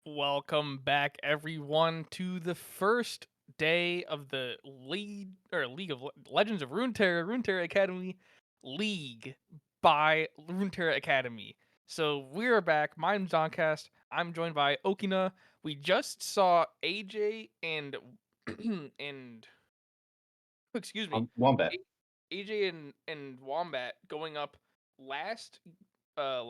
Welcome back, everyone, to the first day of the League of Legends of Runeterra Academy League by Runeterra Academy. So we are back. My name's Doncast. I'm joined by Okina. We just saw AJ and and excuse me, Wombat. AJ and Wombat going up last, uh,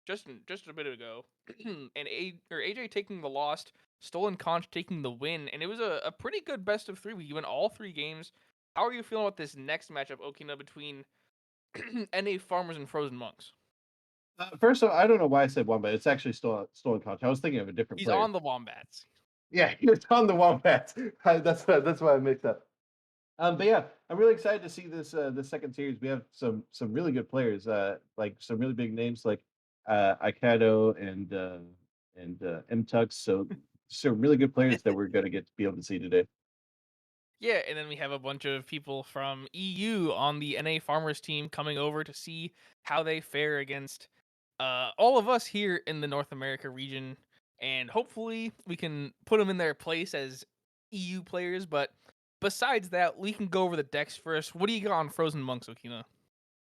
just a bit ago, and AJ taking the lost, Stolen Conch taking the win, and it was a pretty good best of three. We win all three games. How are you feeling about this next matchup, Okina, between NA Farmers and Frozen Monks? First of all, I don't know why I said Wombat. It's actually Stolen Conch. I was thinking of a different He's player. on the Wombats. Yeah, he was on the Wombats. That's why I mixed up. But yeah, I'm really excited to see this second series. We have some really good players, like some really big names like Aikado and M-Tux. So some really good players that we're going to get to be able to see today. Yeah, and then we have a bunch of people from EU on the NA Farmers team coming over to see how they fare against all of us here in the North America region, and hopefully we can put them in their place as EU players. But besides that, we can go over the decks first. What do you got on Frozen Monks, Okina?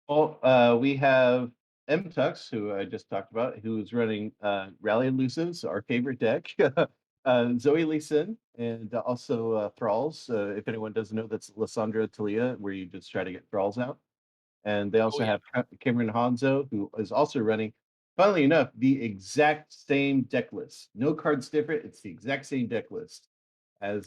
Well, we have M-Tux, who I just talked about, who's running Rally Elusives, our favorite deck. Zoe Lee Sin, and also Thralls. If anyone doesn't know, that's Lysandra Talia, where you just try to get Thralls out. And they Oh also yeah, have Cameron Hanzo, who is also running, funnily enough, the exact same deck list. No cards different. It's the exact same deck list as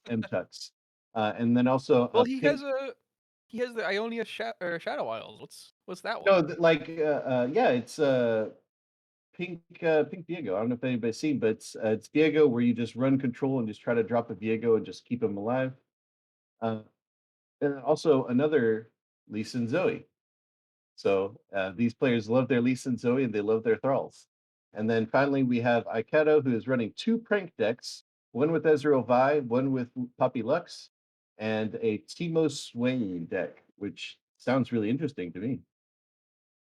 M-Tux. And then also well he has the Ionia Shadow Isles. What's that one? no, yeah, it's Pink Viego. I don't know if anybody's seen, but it's Viego where you just run control and just try to drop a Viego and just keep him alive. Uh, and also another Lee Sin Zoe. So these players love their Lee Sin Zoe and they love their Thralls. And then finally we have Aiketo, who is running two prank decks, one with Ezreal Vi, one with Puppy Lux, and a Timo Swain deck, which sounds really interesting to me.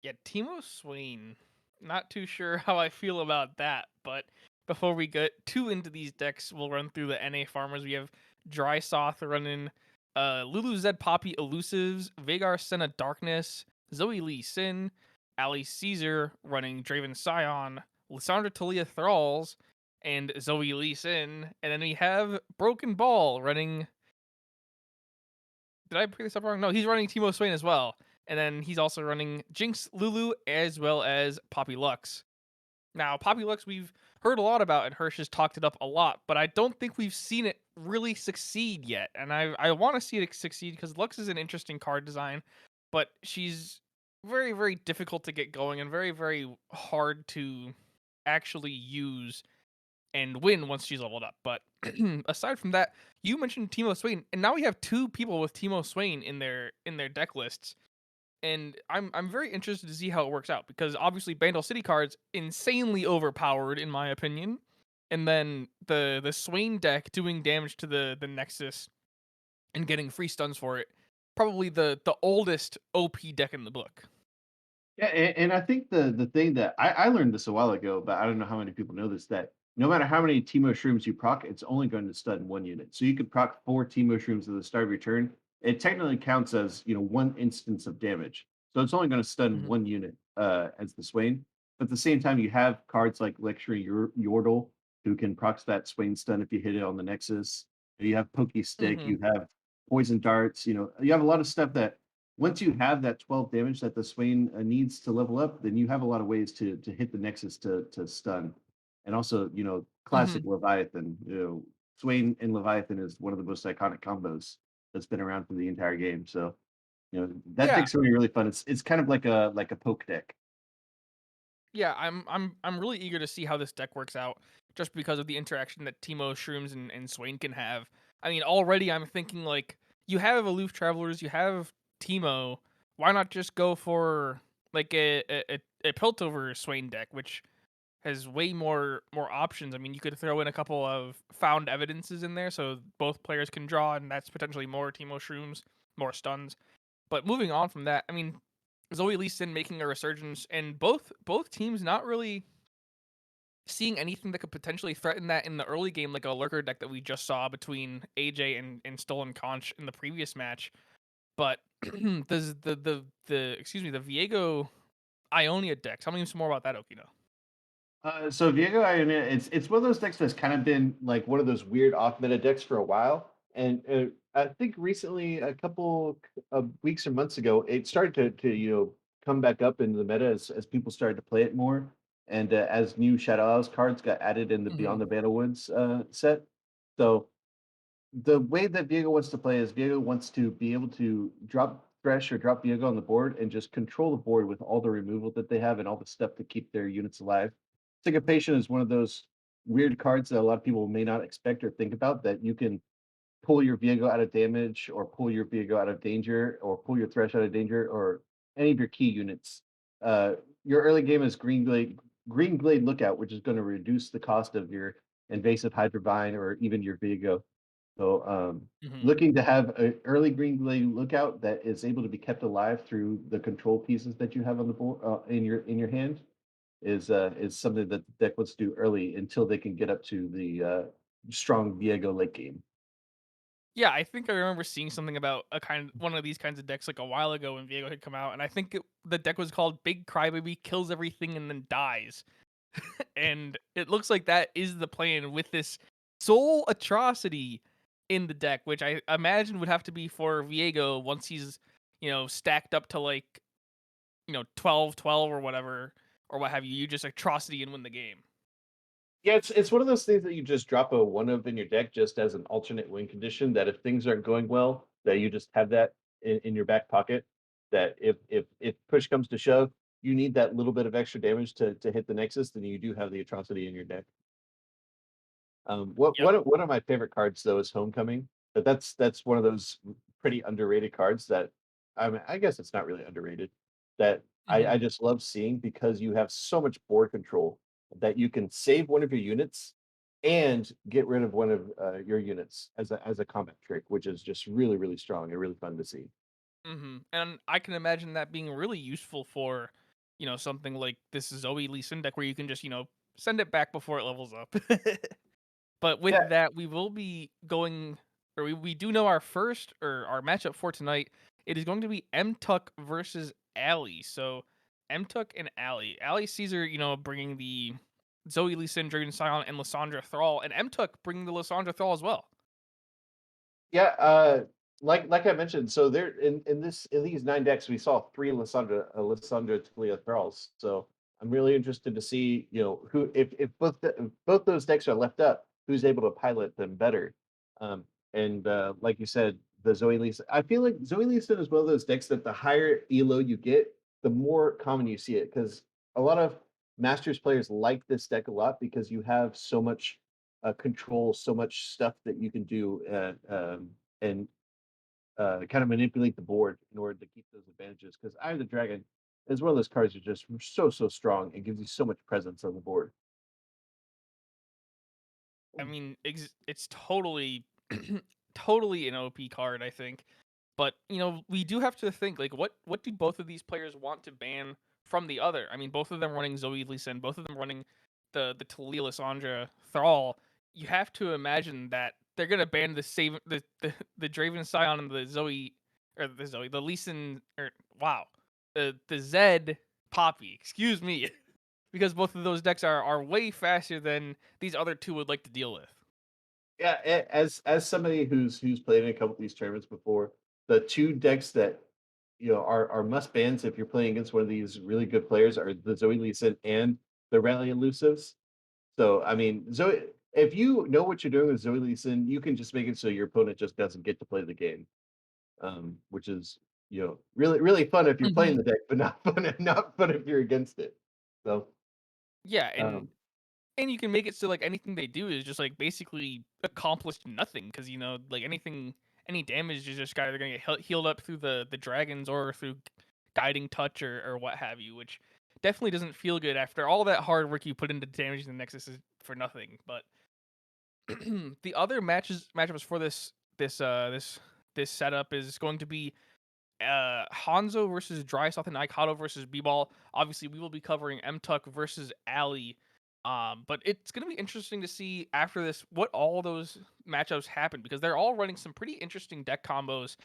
Yeah, Timo Swain. Not too sure how I feel about that, but before we get too into these decks, we'll run through the NA farmers. We have Dry Soth running Lulu Zed Poppy Elusives, Vagar Senna Darkness, Zoe Lee Sin, Ali Caesar running Draven Scion, Lysandra Talia Thralls, and Zoe Lee Sin. And then we have Broken Ball running, did I bring this up wrong? No, he's running Timo Swain as well. And then he's also running Jinx Lulu as well as Poppy Lux. Now, Poppy Lux we've heard a lot about and Hirsch has talked it up a lot, but I don't think we've seen it really succeed yet. And I want to see it succeed because Lux is an interesting card design, but she's very, very difficult to get going and very, very hard to actually use and win once she's leveled up. But aside from that, you mentioned Timo Swain, and now we have two people with Timo Swain in their deck lists. And I'm very interested to see how it works out because obviously Bandle City cards insanely overpowered in my opinion. And then the Swain deck doing damage to the Nexus and getting free stuns for it. Probably the oldest OP deck in the book. Yeah, and I think the thing that I learned this a while ago, but I don't know how many people know this, that no matter how many Teemo Shrooms you proc, it's only going to stun one unit. So you could proc four Teemo Shrooms at the start of your turn. It technically counts as, one instance of damage. So it's only going to stun Hmm. one unit as the Swain. But at the same time, you have cards like Lecturing Yordle, who can proc that Swain stun if you hit it on the Nexus. You have Pokey Stick, Hmm. you have Poison Darts, you have a lot of stuff that once you have that 12 damage that the Swain needs to level up, then you have a lot of ways to hit the Nexus to stun. And also, Hmm. classic Leviathan. Swain and Leviathan is one of the most iconic combos that's been around for the entire game. So, that Yeah, deck's really really fun. It's kind of like a poke deck. yeah, I'm really eager to see how this deck works out, just because of the interaction that Timo, Shrooms, and Swain can have. I mean, already I'm thinking like you have aloof travelers, you have Timo. Why not just go for like a Piltover Swain deck, which has way more options. I mean, you could throw in a couple of found evidences in there, so both players can draw, and that's potentially more Timo Shrooms, more stuns. But moving on from that, I mean, Zoe Lee Sin making a resurgence, and both teams not really seeing anything that could potentially threaten that in the early game, like a lurker deck that we just saw between AJ and Stolen Conch in the previous match. But does the excuse me, the Viego Ionia deck. Tell me some more about that, Okino. So Viego Ionia, it's one of those decks that's kind of been like one of those weird off meta decks for a while, and I think recently, a couple of weeks or months ago, it started to come back up into the meta as people started to play it more, and as new Shadow Isles cards got added in the Mhm. Beyond the Bannerwoods set. So the way that Viego wants to play is Viego wants to be able to drop Thresh or drop Viego on the board and just control the board with all the removal that they have and all the stuff to keep their units alive. Syncopation is one of those weird cards that a lot of people may not expect or think about, that you can pull your Viego out of damage or pull your Viego out of danger or pull your Thresh out of danger or any of your key units. Uh, your early game is Green Glade Lookout, which is going to reduce the cost of your invasive Hydrovine or even your Viego. So, Mhm. looking to have an early Green Glade Lookout that is able to be kept alive through the control pieces that you have on the board in your hand is something that the deck wants to do early until they can get up to the strong Viego late game. Yeah, I think I remember seeing something about a one of these kinds of decks like a while ago when Viego had come out, and I think the deck was called Big Crybaby kills everything and then dies. And it looks like that is the plan with this Soul Atrocity in the deck, which I imagine would have to be for Viego once he's, stacked up to like, 12-12 or whatever, or what have you. You just Atrocity and win the game. Yeah, it's one of those things that you just drop a one of in your deck just as an alternate win condition. That if things aren't going well, that you just have that in your back pocket. That if push comes to shove, you need that little bit of extra damage to hit the Nexus, then you do have the atrocity in your deck. Yep. One of my favorite cards though is Homecoming, but that's one of those pretty underrated cards that I mean, I guess it's not really underrated. That I Mhm. just love seeing because you have so much board control that you can save one of your units and get rid of one of your units as a combat trick, which is just really strong and really fun to see. And I can imagine that being really useful for, something like this Zoe Lee Sin deck where you can just, send it back before it levels up. But with Yeah, that, we will be going, or we do know our first or our matchup for tonight. It is going to be M-Tuck versus Allie. So M-Tuck and Allie. Allie Caesar, bringing the Zoe Lee Sin, Dragon Scion, and Lysandra Thrall, and M-Tuck bringing the Lysandra Thrall as well. yeah, like I mentioned, so there in these nine decks, we saw three Lissandra Talia Thralls. So I'm really interested to see, who if if both those decks are left up, who's able to pilot them better. Um, and like you said, the Zoe Lisa, I feel like Zoe Lisa is one of those decks that the higher elo you get, the more common you see it because a lot of Masters players like this deck a lot because you have so much control, so much stuff that you can do and kind of manipulate the board in order to keep those advantages. Because Eye of the Dragon is one of those cards that are just so strong and gives you so much presence on the board. I mean, it's totally, totally an OP card, I think. But we do have to think like, what do both of these players want to ban from the other? I mean, both of them running Zoe Lee Sin, both of them running the Talia Lysandra Thrall. You have to imagine that they're gonna ban the Draven Scion and the Lee Sin or wow the Zed Poppy. Excuse me. Because both of those decks are way faster than these other two would like to deal with. Yeah, as somebody who's played in a couple of these tournaments before, the two decks that are must bans if you're playing against one of these really good players are the Zoe Lee Sin and the Rally Elusives. So I mean, Zoe, if you know what you're doing with Zoe Lee Sin, you can just make it so your opponent just doesn't get to play the game. Which is really fun if you're playing Mhm. the deck, but not fun if you're against it. So Yeah, um, and you can make it so like anything they do is just like basically accomplished nothing because like any damage is just either gonna get healed up through the dragons or through guiding touch or what have you, which definitely doesn't feel good after all that hard work you put into damaging the nexus is for nothing. But the other matchups for this setup is going to be Hanzo versus Dry South and Aikado versus B-Ball. Obviously, we will be covering M Tuck versus Ali. But it's gonna be interesting to see after this what all those matchups happen because they're all running some pretty interesting deck combos,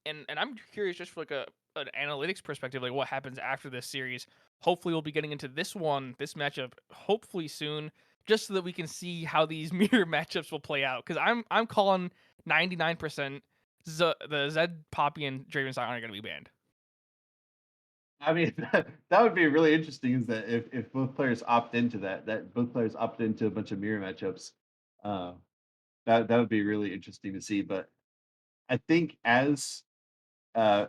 and I'm curious just for like an analytics perspective, like what happens after this series. Hopefully, we'll be getting into this matchup, hopefully soon, just so that we can see how these mirror matchups will play out. Because I'm calling 99% the Zed, Poppy, and Dravenstein aren't gonna be banned. I mean, that would be really interesting. Is that if both players opt into that both players opt into a bunch of mirror matchups, uh, that would be really interesting to see. But I think as uh,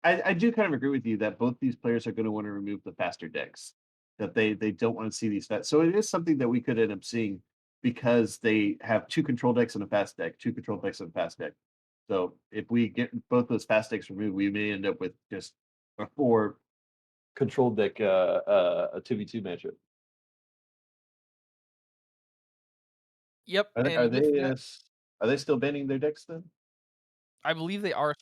I do kind of agree with you that both these players are going to want to remove the faster decks. That they don't want to see these fast. So it is something that we could end up seeing because they have two control decks and a fast deck, two control decks and a fast deck. So if we get both those fast decks removed, we may end up with just a four control deck a 2v2 matchup. Yep, Are they are and with they, uh, that, s- are they still banning their decks then? I believe they are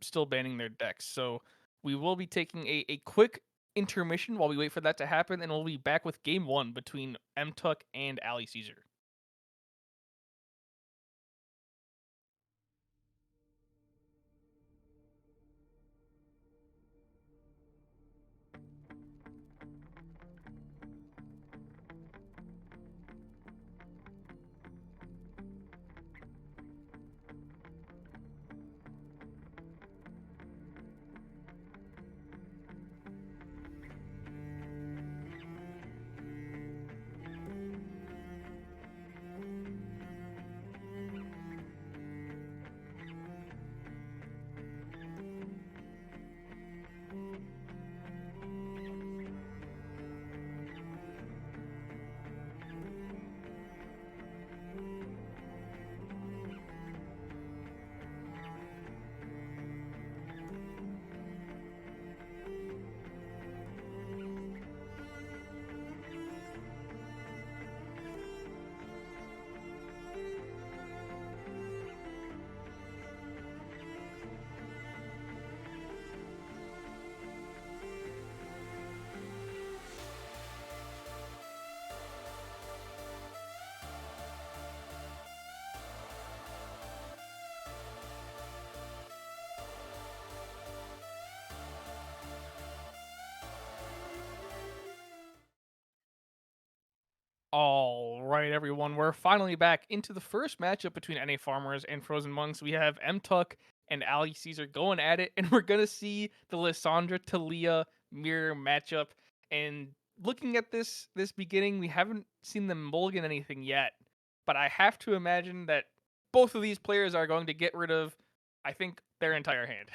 still banning their decks. So we will be taking a quick intermission while we wait for that to happen, and we'll be back with game one between MTuck and Ali Caesar. All right, everyone, we're finally back into the first matchup between NA Farmers and Frozen Monks. We have MTuck and Ali Caesar going at it, and we're gonna see the Lissandra Talia mirror matchup. And looking at this beginning, we haven't seen them mulligan anything yet, but I have to imagine that both of these players are going to get rid of, I think, their entire hand.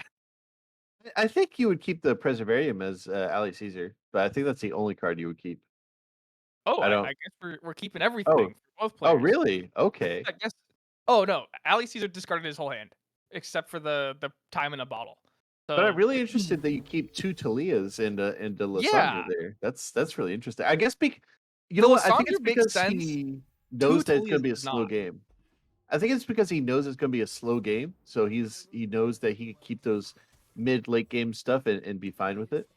I think you would keep the Preservarium as Ali Caesar, but I think that's the only card you would keep. Oh, I I don't. guess we're keeping Oh, everything for both oh, players. really? Okay. I guess. Oh no, Ali Caesar discarded his whole hand except for the time in a bottle. But I'm So really interested that you keep two Talias and Lysandra yeah, there. That's really interesting. I guess you the know what? I think Lysandra it's makes because sense. he Two knows that it's going Talias to be a does slow not. game. I think it's because he knows it's going to be a slow game, so he knows that he can keep those mid late game stuff and be fine with it.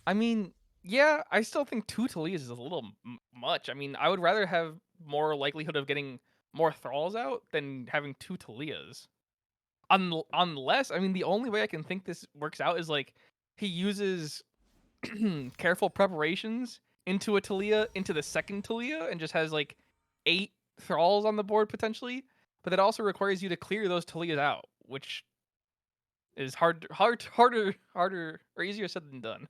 I mean, yeah, I still think two Talias is a little much. I mean, I would rather have more likelihood of getting more thralls out than having two Talias. Unless, I mean, the only way I can think this works out is like he uses careful preparations into a Talia, into the second Talia, and just has like 8 thralls on the board potentially. But that also requires you to clear those Talias out, which is harder, or easier said than done.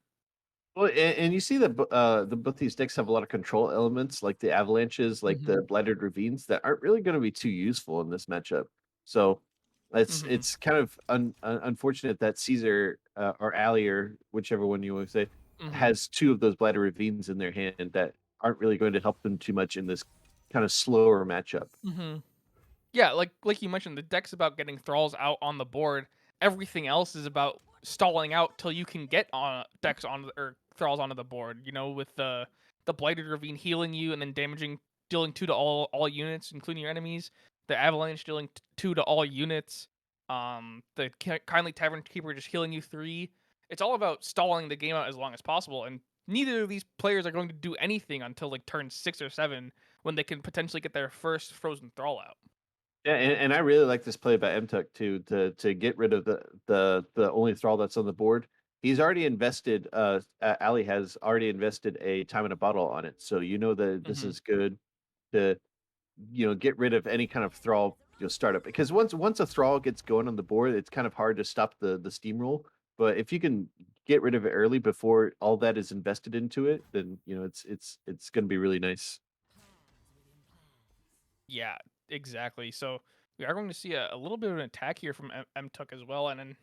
Well, and you see that both these decks have a lot of control elements, like the avalanches, like Hmm. the blighted ravines, that aren't really going to be too useful in this matchup. So Hmm. it's kind of unfortunate that Caesar or Ali or whichever one you want to say Hmm. has two of those blighted ravines in their hand that aren't really going to help them too much in this kind of slower matchup. Hmm. Yeah, like you mentioned, the deck's about getting thralls out on the board. Everything else is about stalling out till you can get on decks on or thralls onto the board. You know, with the blighted ravine healing you and then dealing 2 to all units, including your enemies. The avalanche dealing 2 to all units. The kindly tavern keeper just healing you 3. It's all about stalling the game out as long as possible. And neither of these players are going to do anything until like turn 6 or 7 when they can potentially get their first frozen thrall out. Yeah, and I really like this play by MTuck too to get rid of the only thrall that's on the board. He's already invested. Ali has already invested a time in a bottle on it, so you know that this Mhm. is good to get rid of any kind of thrall startup because once a thrall gets going on the board, it's kind of hard to stop the steamroll. But if you can get rid of it early before all that is invested into it, then it's going to be really nice. Yeah, exactly. So we are going to see a little bit of an attack here from M-Tuck as well, and then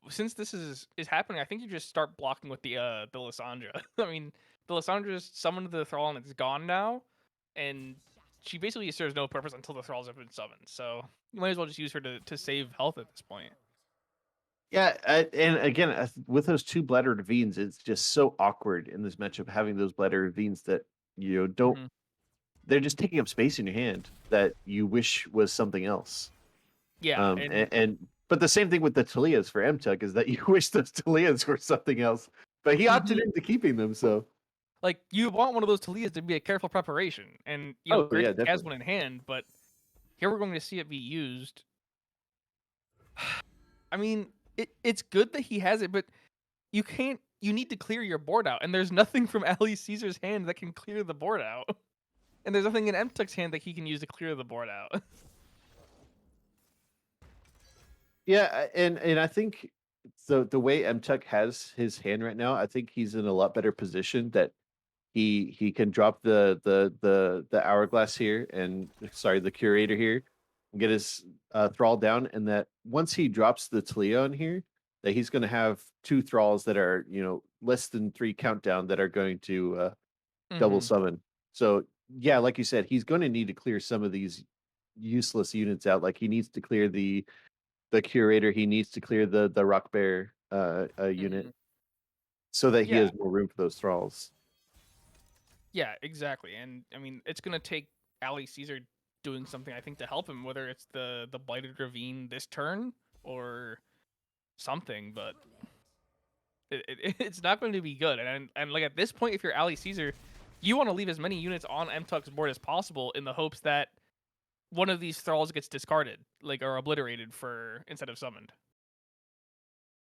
since this is happening, I think you just start blocking with the Lysandra. I mean, the Lysandra just summoned the thrall and it's gone now, and she basically serves no purpose until the thralls have been summoned. So you might as well just use her to save health at this point. Yeah, and again, with those two bladder ravines, it's just so awkward in this matchup having those bladder ravines that don't. Hmm. They're just taking up space in your hand that you wish was something else. Yeah, and And but the same thing with the Talias for MTech is that you wish those Talias were something else, but he opted mhm, into keeping them. So, like you want one of those Talias to be a careful preparation, and oh great yeah, that he has definitely. one in hand, but here we're going to see it be used. I mean, it's good that he has it, but you can't. You need to clear your board out, and there's nothing from Ali Caesar's hand that can clear the board out, and there's nothing in Mtuk's hand that he can use to clear the board out. Yeah, and I think the way MTech has his hand right now, I think he's in a lot better position that he can drop the hourglass here and sorry the curator here and get his thrall down, and that once he drops the Talia on here, that he's going to have two thralls that are less than three countdown that are going to double Hmm. summon. So yeah, like you said, he's going to need to clear some of these useless units out. Like he needs to clear the curator, he needs to clear the rock bear unit Hmm. so that he Yeah, has more room for those thralls. yeah, exactly. And I mean, it's gonna take Ali Caesar doing something, I think, to help him, whether it's the blighted ravine this turn or something. But it's not going to be good. And like at this point, if you're Ali Caesar, you want to leave as many units on MTuck's board as possible in the hopes that one of these thralls gets discarded, like or obliterated for instead of summoned.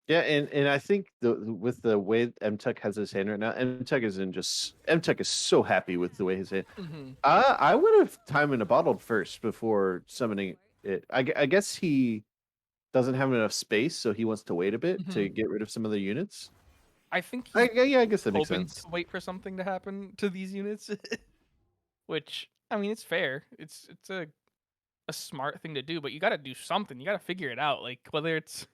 Yeah, and I think with the way MTech has his hand right now, MTech is so happy with the way his hand. Hmm. I would have time in a bottle first before summoning it. I guess he doesn't have enough space, so he wants to wait a bit Hmm. to get rid of some of the units. I think he's Yeah, I guess that makes hoping sense. to wait for something to happen to these units, which I mean, it's fair. It's a smart thing to do, but you got to do something. You got to figure it out, like whether it's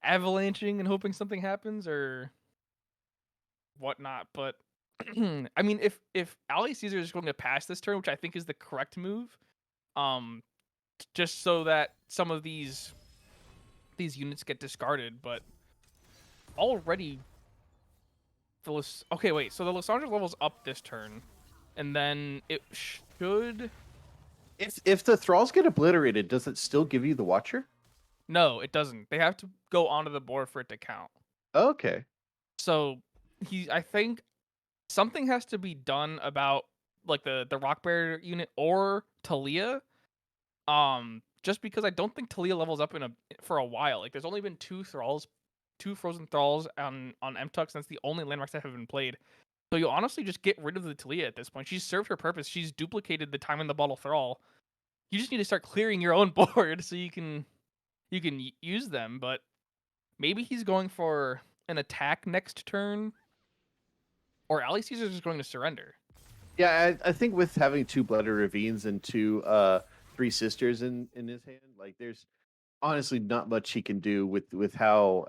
avalanching and hoping something happens or whatnot. But I mean, if Ali Caesar is going to pass this turn, which I think is the correct move, um, just so that some of these units get discarded, but already okay, wait. So the Lysandra level's up this turn, and then it should. If the thralls get obliterated, does it still give you the Watcher? No, it doesn't. They have to go onto the board for it to count. Okay. So I think something has to be done about like the rock bear unit or Talia. Just because I don't think Talia levels up for a while. Like there's only been two frozen thralls on MTux, and that's the only landmarks that have been played. So you honestly just get rid of the Talia at this point. She's served her purpose. She's duplicated the time in the bottle thrall. You just need to start clearing your own board so you can use them. But maybe he's going for an attack next turn, or Ali Caesar's just going to surrender. Yeah, I think with having two Bloody Ravines and two three sisters in his hand, like there's honestly not much he can do with how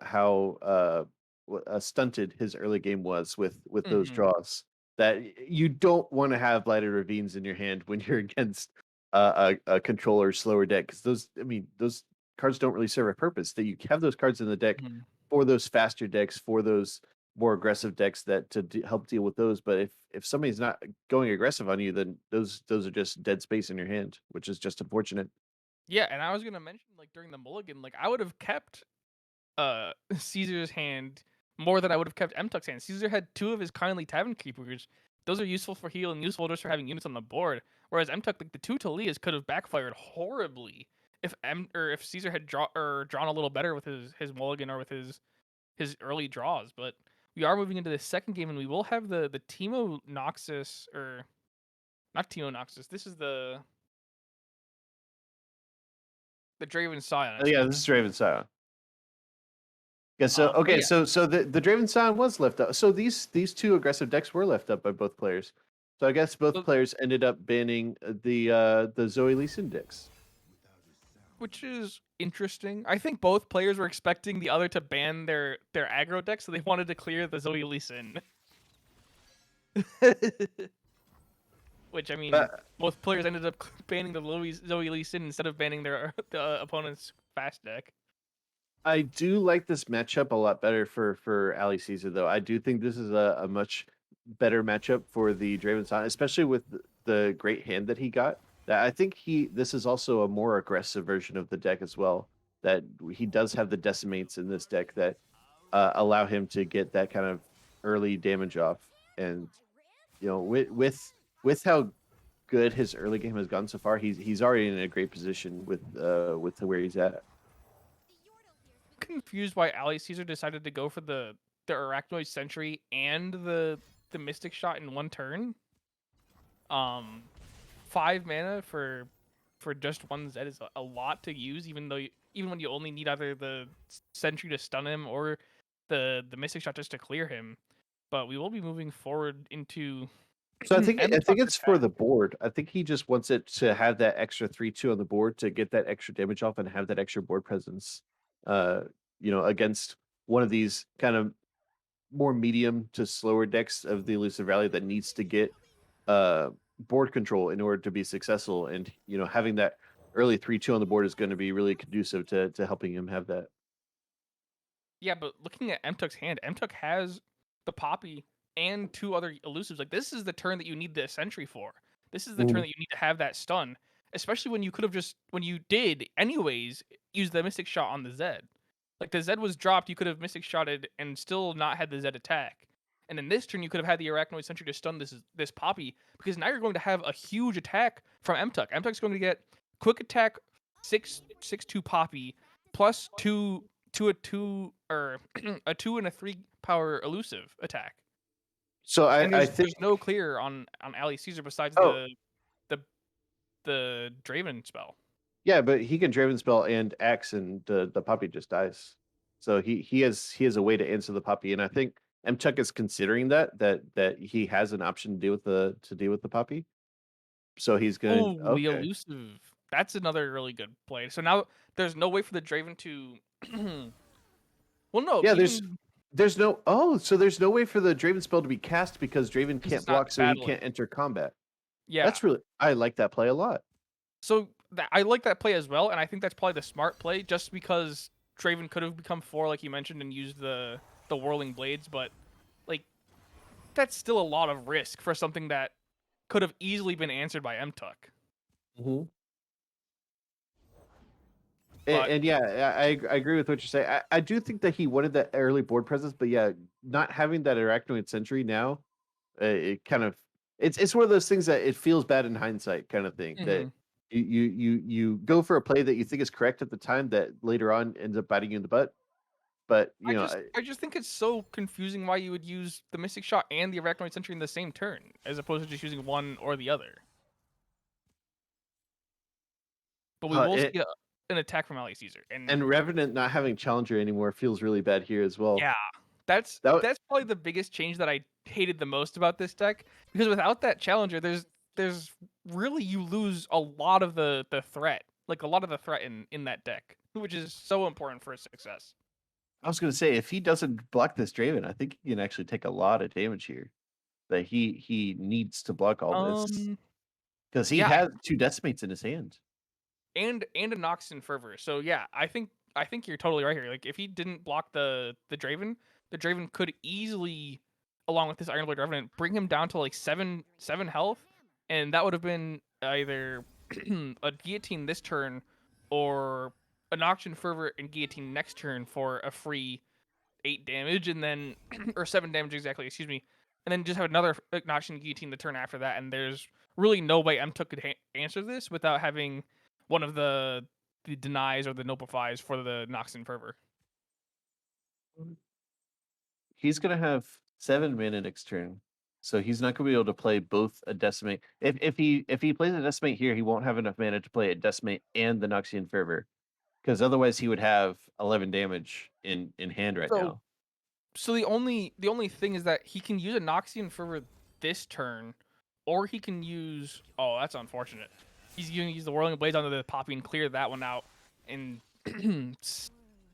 stunted his early game was with those Hmm. draws. That you don't want to have Blighted Ravines in your hand when you're against a controller slower deck because those cards don't really serve a purpose. That you have those cards in the deck Hmm. for those faster decks, for those more aggressive decks that help deal with those. But if somebody's not going aggressive on you, then those are just dead space in your hand, which is just unfortunate. Yeah, and I was gonna mention like during the mulligan, like I would have kept Caesar's hand more than I would have kept Mtuk's hand. Caesar had 2 of his Kindly Tavern Keepers. Those are useful for heal and useful just for having units on the board. Whereas Mtuk, like the 2 Talias could have backfired horribly if Caesar had drawn a little better with his mulligan or with his early draws. But we are moving into the second game, and we will have the Teemo Noxus, or not Teemo Noxus. This is the Draven Scion, Yeah, excuse this me. is Draven Scion. Yeah. So But okay. yeah, So the Draven Scion was left up. So these two aggressive decks were left up by both players. So I guess both so players ended up banning the Zoe Lee Sin decks. which is interesting. I think both players were expecting the other to ban their aggro deck, so they wanted to clear the Zoe Lee Sin. Which, I mean, But both players ended up banning the Zoe Lee Sin instead of banning their the opponent's fast deck. I do like this matchup a lot better for Ali Caesar though. I do think this is a much better matchup for the Draven Scion, especially with the great hand that he got. That I think this is also a more aggressive version of the deck as well. That he does have the decimates in this deck that allow him to get that kind of early damage off. And with how good his early game has gone so far, he's already in a great position with where he's at. Confused why Ali Caesar decided to go for the Arachnoid Sentry and the Mystic Shot in one turn. 5 mana for just one Zed is a lot to use, even when you only need either the Sentry to stun him or the Mystic Shot just to clear him. But we will be moving forward into So I think M-Tuck it's for attack. the board. I think he just wants it to have that extra 3/2 on the board to get that extra damage off and have that extra board presence. Uh, against one of these kind of more medium to slower decks of the Elusive Valley that needs to get board control in order to be successful. And having that early 3/2 on the board is going to be really conducive to helping him have that. Yeah, but looking at M-Tuck's hand, M-Tuck has the Poppy and 2 other elusives. Like, this is the turn that you need the Sentry for. This is the turn Mhm. that you need to have that stun, especially when you could have just, when you did anyways, use the Mystic Shot on the Zed. Like, the Zed was dropped, you could have Mystic Shotted and still not had the Zed attack. And in this turn, you could have had the Arachnoid Sentry to stun this Poppy, because now you're going to have a huge attack from M-Tuck. M-Tuck's going to get quick attack, 6/2 Poppy, plus 2 or a 2 and a 3 power elusive attack. So And I think. there's no clear on Ali Caesar besides Oh, the the Draven spell. yeah, but he can Draven spell and axe, and the puppy just dies. So he has a way to answer the puppy, and I think Mchuk is considering that he has an option to deal with the puppy. So he's going Oh, the okay. elusive. That's another really good play. So now there's no way for the Draven to well, no, Yeah, even there's no way for the Draven spell to be cast because Draven because can't it's not block, so he battling. can't enter combat. Yeah. That's really I like that play a lot. So I like that play as well, and I think that's probably the smart play, just because Draven could have become 4 like you mentioned and used the whirling blades, but like that's still a lot of risk for something that could have easily been answered by M-Tuck. Mhm. But And yeah, I agree with what you're saying. I do think that he wanted that early board presence, but yeah, not having that Arachnoid Sentry now, it kind of it's one of those things that it feels bad in hindsight, kind of thing. That mhm. you go for a play that you think is correct at the time that later on ends up biting you in the butt. But I just think it's so confusing why you would use the Mystic Shot and the Arachnoid Sentry in the same turn, as opposed to just using one or the other. But we will it see an attack from Ali Caesar, and and Revenant not having Challenger anymore feels really bad here as well. yeah, that's That w- that's probably the biggest change that I hated the most about this deck, because without that Challenger, there's really, you lose a lot of the threat, like a lot of the threat in that deck, which is so important for its success. I was gonna say if he doesn't block this Draven, I think he can actually take a lot of damage here. That he needs to block all this. Um, Because he yeah, has 2 decimates in his hand. and a Noxon Fervor. So yeah, I think you're totally right here. Like, if he didn't block the Draven could easily, along with this Ironblade Revenant, bring him down to like seven health, and that would have been either a guillotine this turn or a Noxian Fervor and guillotine next turn for a free 8 damage, and then or 7 damage exactly, excuse me, and then just have another Noxian Guillotine the turn after that. And there's really no way M-Tuck could answer this without having one of the denies or the notifies for the Noxian Fervor. He's gonna have 7 mana next turn, so he's not gonna be able to play both a Decimate. If he plays a Decimate here, he won't have enough mana to play a Decimate and the Noxian Fervor, because otherwise he would have 11 damage in hand right So now. so the only thing is that he can use a Noxian Fervor this turn, or he can use. Oh, that's unfortunate. He's going to use the Whirling Blades onto the Poppy and clear that one out, and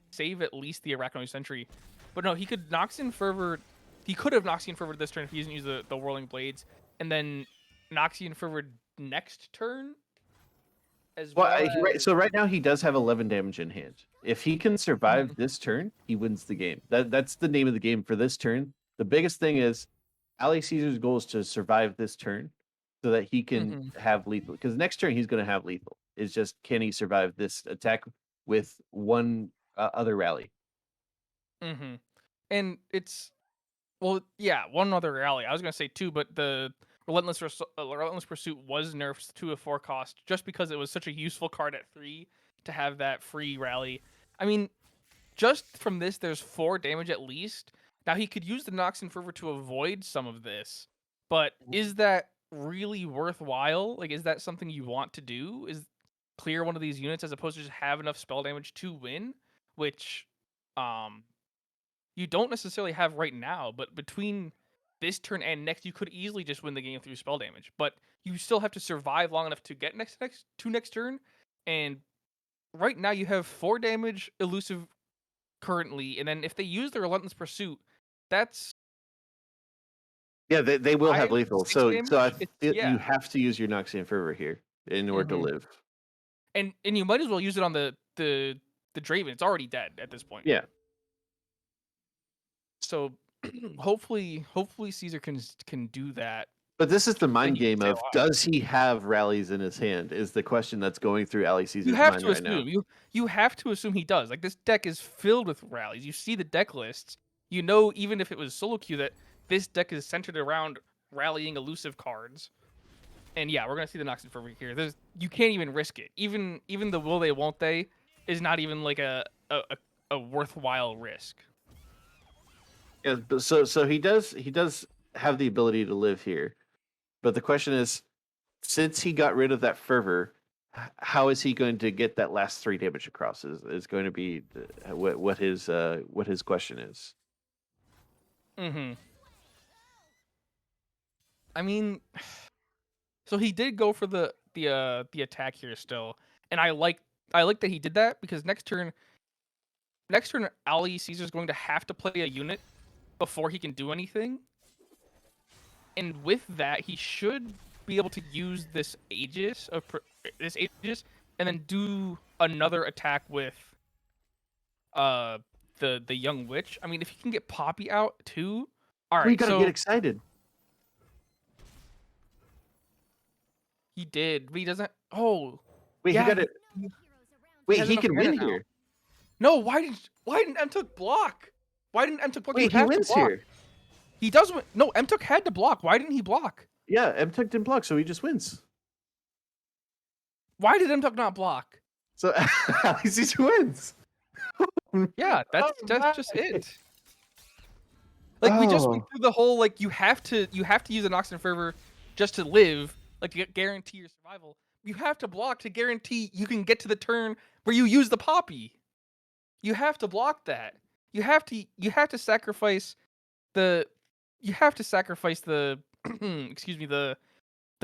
save at least the Arachnoid Sentry. But no, he could Noxian Fervor. He could have Noxian Fervor this turn if he doesn't use the Whirling Blades, and then Noxian Fervor next turn, as Well, well right. as. So right now he does have 11 damage in hand. If he can survive Mhm, this turn, he wins the game. That's the name of the game for this turn. The biggest thing is Ali Caesar's goal is to survive this turn so that he can mhm, have lethal. Because next turn he's going to have lethal. It's just can he survive this attack with one other rally? mhm. And it's. Well, yeah, one other rally. I was gonna say two, but the Relentless Pursuit was nerfed to a 4 cost just because it was such a useful card at 3 to have that free rally. I mean, just from this, there's 4 damage at least. Now he could use the Noxian Fervor to avoid some of this, but is that really worthwhile? Like, is that something you want to do? Is clear one of these units as opposed to just have enough spell damage to win, which um you don't necessarily have right now, but between this turn and next, you could easily just win the game through spell damage. But you still have to survive long enough to get next turn. And right now, you have 4 damage elusive currently, and then if they use the Relentless Pursuit, that's Yeah, they will have 5, lethal. 6 So I damage. It's feel yeah. you have to use your Noxian Fervor here in order to hmm live. And you might as well use it on the Draven. It's already dead at this point. Yeah. So hopefully Caesar can do that. But this is the Then mind he can game stay of alive. does he have rallies in his hand is the question that's going through Ali You Caesar's have mind to right now. assume. You have to assume he does. Like this deck is filled with rallies. You see the deck lists. You know, even if it was solo queue, that this deck is centered around rallying elusive cards. And yeah, we're gonna see the Noxian Fervor here. You can't even risk it. Even the will they won't they is not even like a worthwhile risk. Yeah, but so he does have the ability to live here. But the question is, since he got rid of that fervor, how is he going to get that last 3 damage across? Is going to be what his question is. Mm-hmm. I mean, so he did go for the attack here still, and I like that he did that because next turn, Ali Caesar's going to have to play a unit before he can do anything. And with that, he should be able to use this Aegis, and then do another attack with uh the young witch. I mean, if he can get Poppy out too. All We right, got to get so excited. he did, but he doesn't. Oh, Wait, he yeah, got it. he Wait, has he enough can mana win now. here. No, why didn't M-Tuck block? Why didn't M-Tuck block? You Wait, he have to wins block. here. He does win. No, M-Tuck had to block. Why didn't he block? Yeah, M-Tech didn't block, so he just wins. Why did M-Tuck not block? So Ali Caesar wins. Yeah, Oh that's my! just it. Like we just went Oh, through the whole like you have to use an Oxen Fervor just to live, like to guarantee your survival. You have to block to guarantee you can get to the turn where you use the Poppy. You have to block that. You have to sacrifice the you have to sacrifice the excuse me the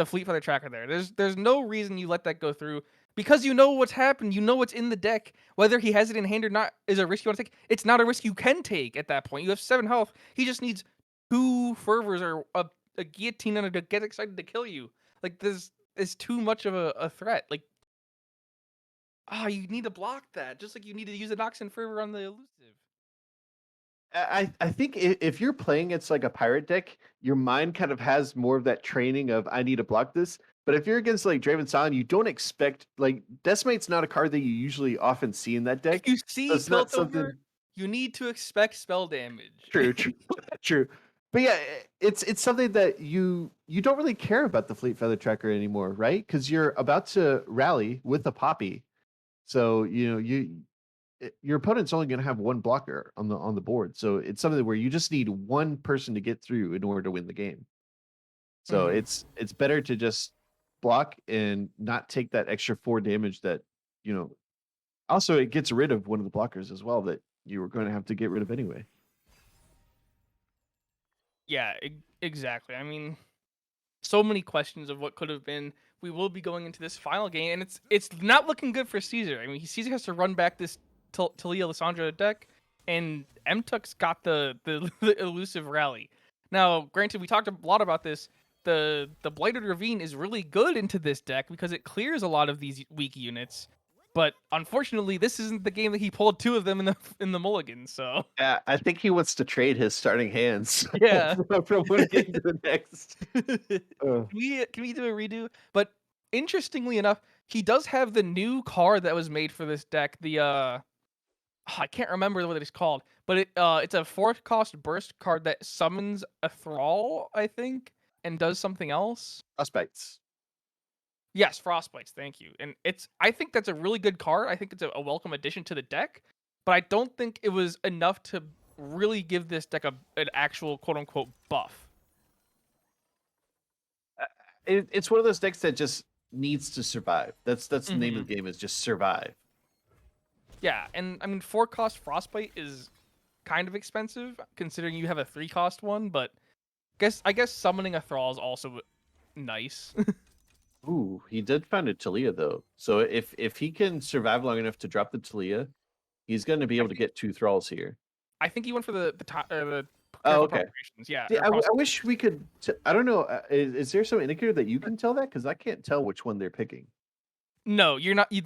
Fleet Feather Tracker there. There's no reason you let that go through because you know what's happened. You know what's in the deck. Whether he has it in hand or not is a risk you want to take. It's not a risk you can take at that point. You have 7 health. He just needs 2 fervors or a guillotine and to get excited to kill you. Like this is too much of a threat. Like you need to block that. Just like you need to use a Noxian Fervor on the elusive. I think if you're playing it's like a pirate deck, your mind kind of has more of that training of I need to block this. But if you're against like Draven Scion, you don't expect like Decimate's not a card that you usually often see in that If deck. you So see it's not Piltover, something. You need to expect spell damage. True, true, true. But yeah, it's something that you don't really care about the Fleet Feather Tracker anymore, right? Because you're about to rally with a Poppy, so your opponent's only going to have one blocker on the board. So it's something where you just need one person to get through in order to win the game. So Mhm. it's better to just block and not take that extra 4 damage that you know. Also, it gets rid of one of the blockers as well that you were going to have to get rid of anyway. Yeah, exactly. I mean, so many questions of what could have been. We will be going into this final game, and it's not looking good for Caesar. I mean, Caesar has to run back this Talia Lissandra deck, and MTuck's got the, the elusive rally. Now, granted, we talked a lot about this. The Blighted Ravine is really good into this deck because it clears a lot of these weak units. But unfortunately, this isn't the game that he pulled two of them in the mulligan. So Yeah, I think he wants to trade his starting hands yeah. from one game to the next. Uh, Can we do a redo? But interestingly enough, he does have the new card that was made for this deck. I can't remember what it's called, but it's a 4th cost burst card that summons a thrall, I think, and does something else. Prospects. Yes, Frostbites, thank you. And I think that's a really good card. I think it's a welcome addition to the deck, but I don't think it was enough to really give this deck an actual quote unquote buff. It's one of those decks that just needs to survive. That's the name Hmm. of the game is just survive. Yeah, and I mean 4 cost Frostbite is kind of expensive considering you have a 3 cost one, but I guess summoning a thrall is also nice. Ooh, he did find a Talia though. So if he can survive long enough to drop the Talia, he's going to be I able to think get 2 thralls here. I think he went for the Oh, careful okay. preparations. Yeah, Yeah, or I proselyte. wish we could. I don't know. Is there some indicator that you can tell that? Because I can't tell which one they're picking. No, you're not. You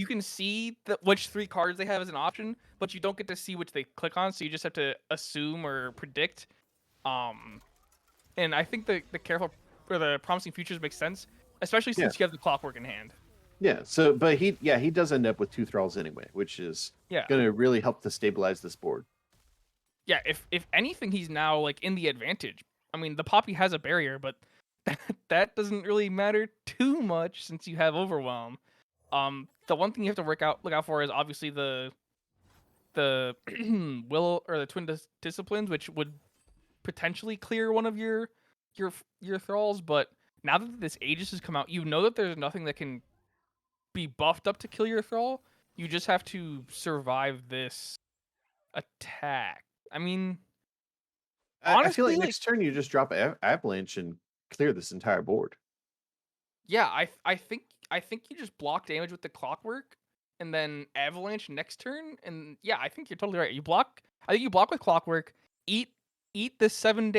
can see which 3 cards they have as an option, but you don't get to see which they click on. So you just have to assume or predict. Um, and I think the careful or the promising futures makes sense, especially Yeah, since you have the clockwork in hand. yeah. So, but he does end up with 2 thralls anyway, which is Yeah. going to really help to stabilize this board. Yeah, if anything, he's now like in the advantage. I mean, the Poppy has a barrier, but that doesn't really matter too much since you have Overwhelm. The one thing you have to look out for is obviously the will or the twin disciplines, which would potentially clear one of your thralls. But now that this Aegis has come out, you know that there's nothing that can be buffed up to kill your thrall. You just have to survive this attack. I mean, I feel like honestly, like next turn you just drop avalanche and clear this entire board. yeah, I think you just block damage with the clockwork and then avalanche next turn. And yeah, I think you're totally right. I think you block with clockwork, eat the 7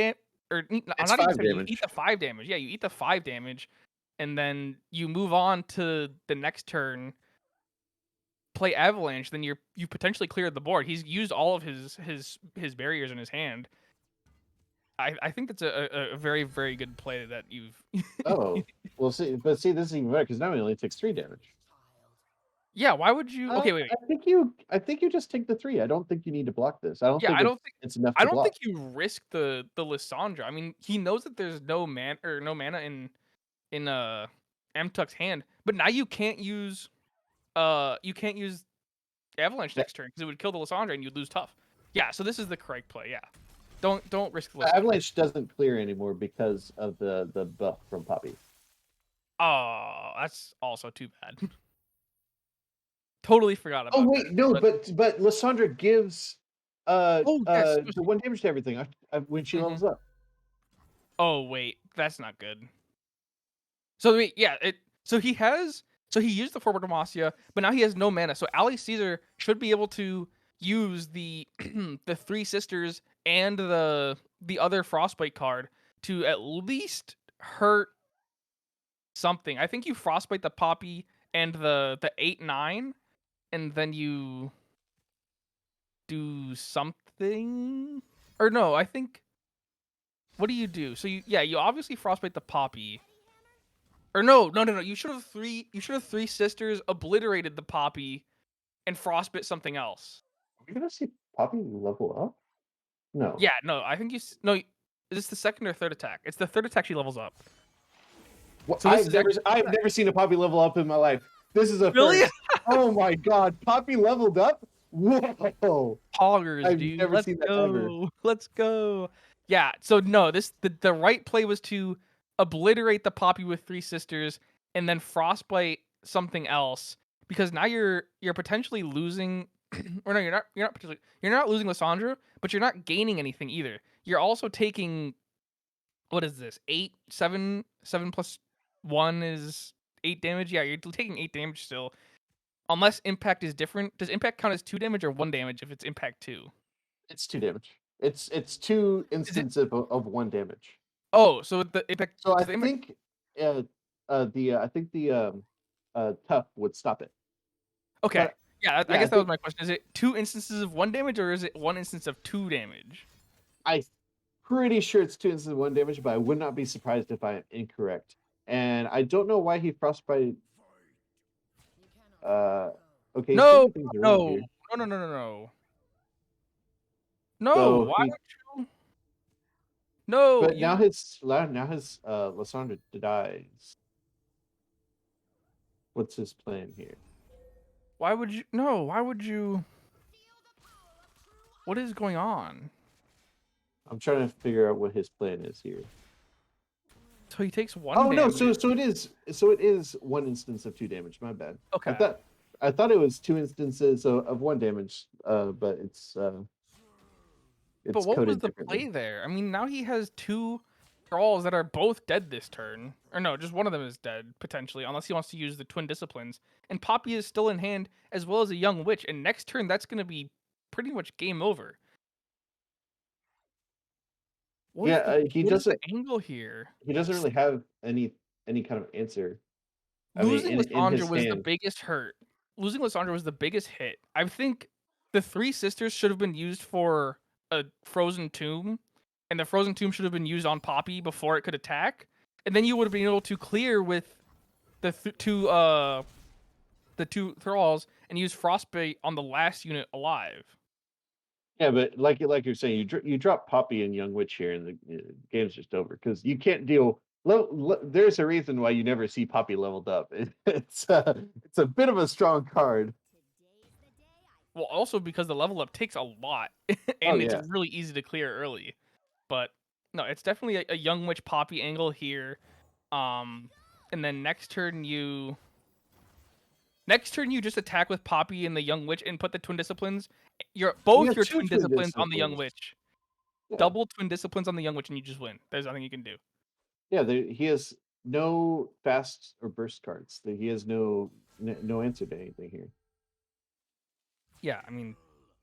or It's not even five 7, you eat damage. the 5 damage. Yeah, you eat the 5 damage, and then you move on to the next turn, play avalanche, then you potentially cleared the board. He's used all of his barriers in his hand. I think that's a very, very good play that you've Oh, well, see, but see, this is even better because now he only takes 3 damage. Yeah, why would you okay, wait. I think you just take the 3. I don't think you need to block this. I don't Yeah, think it's enough I to don't think block. you risk the Lissandra. I mean, he knows that there's no mana in Mtuck's hand, but now you can't use Avalanche Yeah, next turn because it would kill the Lissandra and you'd lose tough. Yeah, so this is the correct play. Yeah, don't risk the Lissandra. Avalanche doesn't clear anymore because of the buff from Poppy. Oh, that's also too bad. Totally forgot Oh about that. wait, no, But but Lysandra gives oh yes. the 1 damage to everything when she Hmm. levels up. Oh wait, that's not good. So wait, yeah, he used the forward Demacia, but now he has no mana. So Ali Caesar should be able to use the the 3 sisters and the other frostbite card to at least hurt something. I think you frostbite the Poppy and the 8/9, and then you do something. Or no, I think what do you do? So you obviously frostbite the Poppy. Or no. You should have 3 sisters, obliterated the Poppy, and frostbit something else. We're gonna see Poppy level up? No. Yeah, no, I think no, is this the second or third attack? It's the third attack she levels up. Well, So this is actually the I've attack. never seen a Poppy level up in my life. This is a Really? first. Oh my god, Poppy leveled up? Whoa! Poggers, I've dude. never Let's seen that ever. go. Let's go. Yeah, so no, the right play was to obliterate the Poppy with three sisters and then frostbite something else because now you're potentially losing or no, you're not potentially you're not losing Lysandra, but you're not gaining anything either. You're also taking what is this? 8, 7, 7 plus 1 is 8 damage. Yeah, you're taking 8 damage still. Unless impact is different. Does impact count as 2 damage or 1 damage if it's impact 2? It's 2 damage. It's 2 Is it instances of 1 damage. Oh, so the impact So I does the impact think, I think tough would stop it. Okay. But Yeah, I yeah, I guess that was think my question. Is it 2 instances of 1 damage or is it 1 instance of 2 damage? I pretty sure it's 2 instances of 1 damage, but I would not be surprised if I am incorrect. And I don't know why he frostbite. Uh, okay, he's No, moving things around no. here. No, no, no, no, no. No, So why he, would you? No, but you now his Lysandra dies. What's his plan here? why would you No, why would you What is going on? I'm trying to figure out what his plan is here. So he takes 1 Oh no, damage. so it is 1 instance of 2 damage. My bad. I Okay. thought I thought it was 2 instances of 1 damage, but But it's what was coded the differently. play there? I mean, now he has 2 thralls that are both dead this turn. Or no, just one of them is dead, potentially, unless he wants to use the twin disciplines. And Poppy is still in hand, as well as a young witch, and next turn that's gonna be pretty much game over. Yeah, What is the angle here? he doesn't really have any kind of answer. I mean, Losing in Lysandra his was the hand. biggest hurt. Losing Lysandra was the biggest hit. I think the three sisters should have been used for a frozen tomb, and the frozen tomb should have been used on Poppy before it could attack, and then you would have been able to clear with the the two thralls and use frostbite on the last unit alive. Yeah, but like you're saying, you drop Poppy and Young Witch here, and the game's just over because you can't deal. There's a reason why you never see Poppy leveled up. It's a bit of a strong card. Well, also because the level up takes a lot, Oh and it's yeah, really easy to clear early. But no, it's definitely a young witch Poppy angle here. Um, and then next turn you just attack with Poppy and the young witch and put the twin disciplines. Your we both got your two twin twin disciplines on the young disciplines. witch. Yeah, Double twin disciplines on the young witch, and you just win. There's nothing you can do. yeah. He has no fast or burst cards. He has no answer to anything here. Yeah, I mean,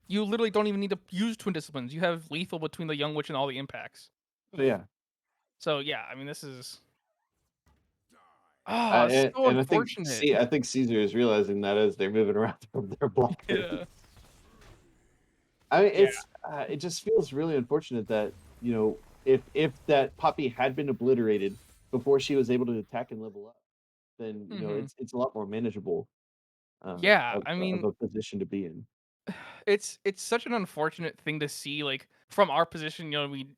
you literally don't even need to use twin disciplines. You have lethal between the young witch and all the impacts. But yeah, So yeah, I mean, this is it's so and unfortunate. I think Caesar is realizing that as they're moving around from their blockers. Yeah, I mean, yeah. it just feels really unfortunate that if that Poppy had been obliterated before she was able to attack and level up, then Hmm. it's a lot more manageable Yeah, I of mean, a position to be in. it's such an unfortunate thing to see. Like from our position,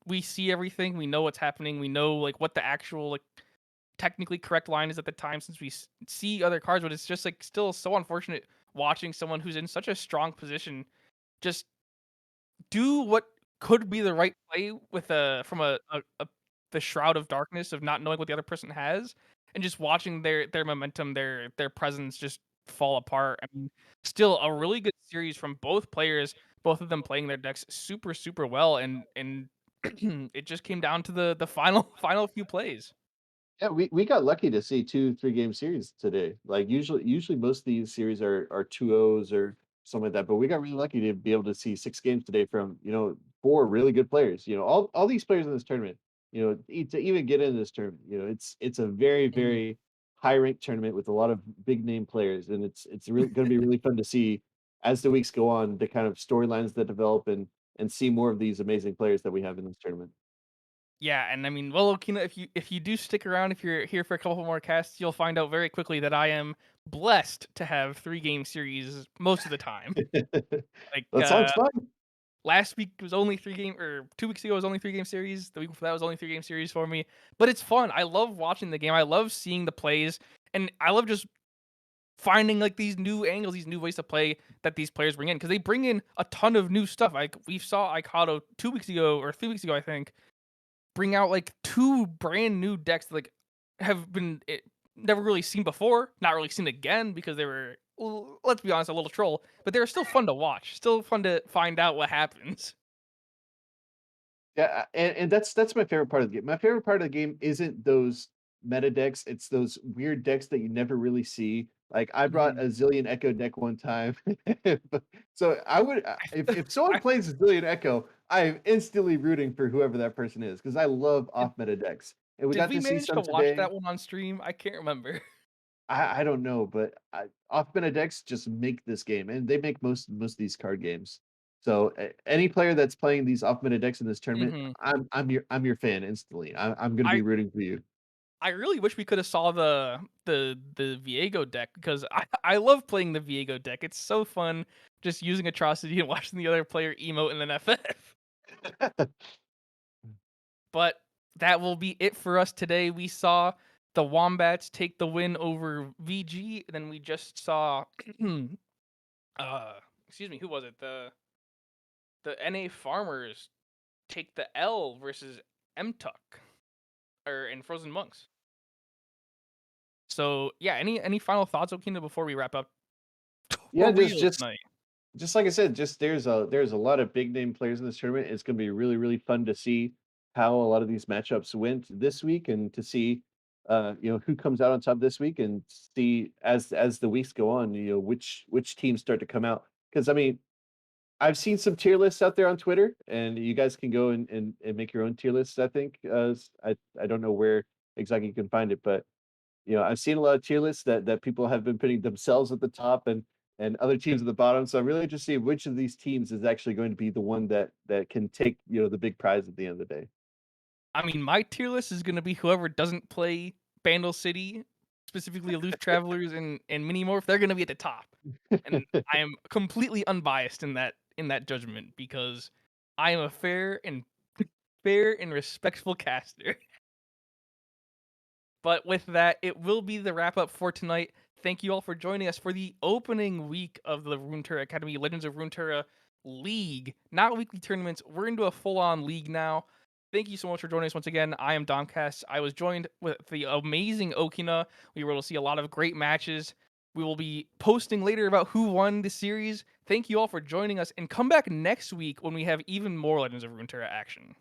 we see everything. We know what's happening. We know like what the actual like technically correct line is at the time since we see other cards. But it's just like still so unfortunate watching someone who's in such a strong position just do what could be the right play with a from a the shroud of darkness of not knowing what the other person has, and just watching their momentum, their presence just fall apart. I mean, still a really good series from both players, both of them playing their decks super, super well, and it just came down to the final final few plays. Yeah, we got lucky to see 2 3 game series today. Like usually most of these series are 2-0s or something like that, but we got really lucky to be able to see 6 games today from 4 really good players. All these players in this tournament. To even get into this tournament, it's a very Mhm. very high ranked tournament with a lot of big name players, and it's really going to be really fun to see as the weeks go on the kind of storylines that develop and see more of these amazing players that we have in this tournament. Yeah, and I mean, well, Okina, if you do stick around, if you're here for a couple more casts, you'll find out very quickly that I am blessed to have 3-game series most of the time. Like, That sounds fun. last week was only 3-game, or 2 weeks ago was only 3-game series. The week before that was only 3-game series for me. But it's fun. I love watching the game. I love seeing the plays, and I love just finding like these new angles, these new ways to play that these players bring in because they bring in a ton of new stuff. Like we saw Icado 2 weeks ago or 3 weeks ago, I think, bring out like two brand new decks that like have been never really seen before, not really seen again because they were, well, let's be honest, a little troll, but they were still fun to watch, still fun to find out what happens. Yeah, and that's my favorite part of the game. My favorite part of the game isn't those meta decks, it's those weird decks that you never really see. Like, I brought Mhm. a Zillion Echo deck one time. So, I would if someone I, plays a Zillion Echo, I am instantly rooting for whoever that person is because I love did, off meta decks. And we did got we to see manage to some watch today. that one on stream? I can't remember. I don't know, but off meta decks just make this game, and they make most of these card games. So any player that's playing these off meta decks in this tournament, Hmm. I'm your fan instantly. I'm going to I be rooting for you. I really wish we could have saw the Viego deck because I love playing the Viego deck. It's so fun just using atrocity and watching the other player emote in an FF. But that will be it for us today. We saw the Wombats take the win over VG. Then we just saw, uh, excuse me, who was it? The NA Farmers take the L versus MTuck or in Frozen Monks. So yeah, any final thoughts, Okina, before we wrap up Yeah, for just real just tonight? just like I said, just there's a lot of big name players in this tournament. It's going to be really fun to see how a lot of these matchups went this week, and to see who comes out on top this week, and see as the weeks go on, which teams start to come out. Because I mean, I've seen some tier lists out there on Twitter, and you guys can go and make your own tier lists. I think I don't know where exactly you can find it, but I've seen a lot of tier lists that people have been putting themselves at the top and other teams at the bottom. So I'm really interested to see which of these teams is actually going to be the one that can take the big prize at the end of the day. I mean, my tier list is gonna be whoever doesn't play Bandle City, specifically Aloof Travelers and Minimorph. They're gonna be at the top, and I am completely unbiased in that judgment because I am a fair and respectful caster. But with that, it will be the wrap up for tonight. Thank you all for joining us for the opening week of the Runeterra Academy Legends of Runeterra League. Not weekly tournaments. We're into a full on league now. Thank you so much for joining us once again. I am Domcast. I was joined with the amazing Okina. We were able to see a lot of great matches. We will be posting later about who won the series. Thank you all for joining us, and come back next week when we have even more Legends of Runeterra action.